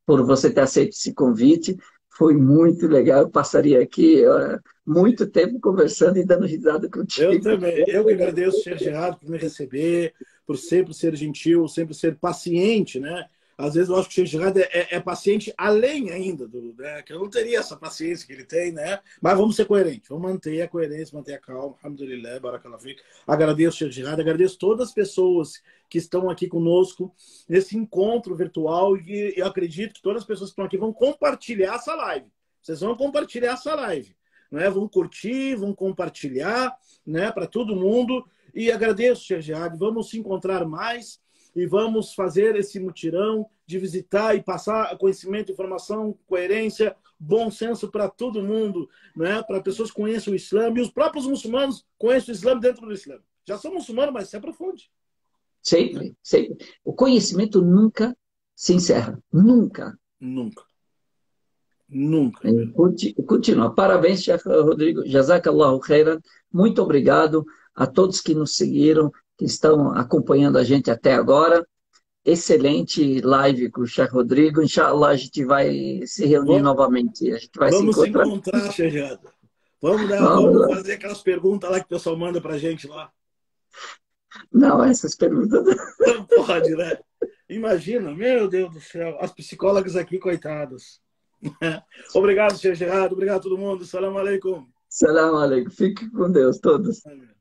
por você ter aceito esse convite, foi muito legal, eu passaria aqui muito tempo conversando e dando risada eu contigo. também. Eu que agradeço, Sr. Gerardo, por me receber, por sempre ser gentil, sempre ser paciente, né? Às vezes eu acho que o Sr. Gerardo é paciente além ainda né? Que eu não teria essa paciência que ele tem, né? Mas vamos ser coerentes, vamos manter a coerência, manter a calma. Alhamdulillah, barakallahu fik. Agradeço, Sr. Gerardo, agradeço todas as pessoas que estão aqui conosco nesse encontro virtual e eu acredito que todas as pessoas que estão aqui vão compartilhar essa live. Vocês vão compartilhar essa live. Né? Vão curtir, vão compartilhar, né, para todo mundo. E agradeço, Sergiado. Vamos se encontrar mais e vamos fazer esse mutirão de visitar e passar conhecimento, informação, coerência, bom senso para todo mundo, né? Para pessoas que conheçam o Islã e os próprios muçulmanos conheçam o Islã dentro do Islã. Já são muçulmanos, mas se aprofunde. Sempre, sempre. O conhecimento nunca se encerra, nunca. Nunca. Nunca. Continua. Parabéns, chefe Rodrigo. Jazakallahu khairan. Muito obrigado a todos que nos seguiram, que estão acompanhando a gente até agora. Excelente live com o chefe Rodrigo. Inshallah, a gente vai se reunir Vamos, novamente. A gente vai se vamos se encontrar. encontrar, Sergiado. Vamos Vamos lá. fazer aquelas perguntas lá que o pessoal manda pra gente lá. Não, essas perguntas. Não pode, né? Imagina, meu Deus do céu, as psicólogas aqui, coitadas. Obrigado, Sr. Gerardo. Obrigado a todo mundo. Salam aleikum. Salam alaikum. Fique com Deus, todos. Amém.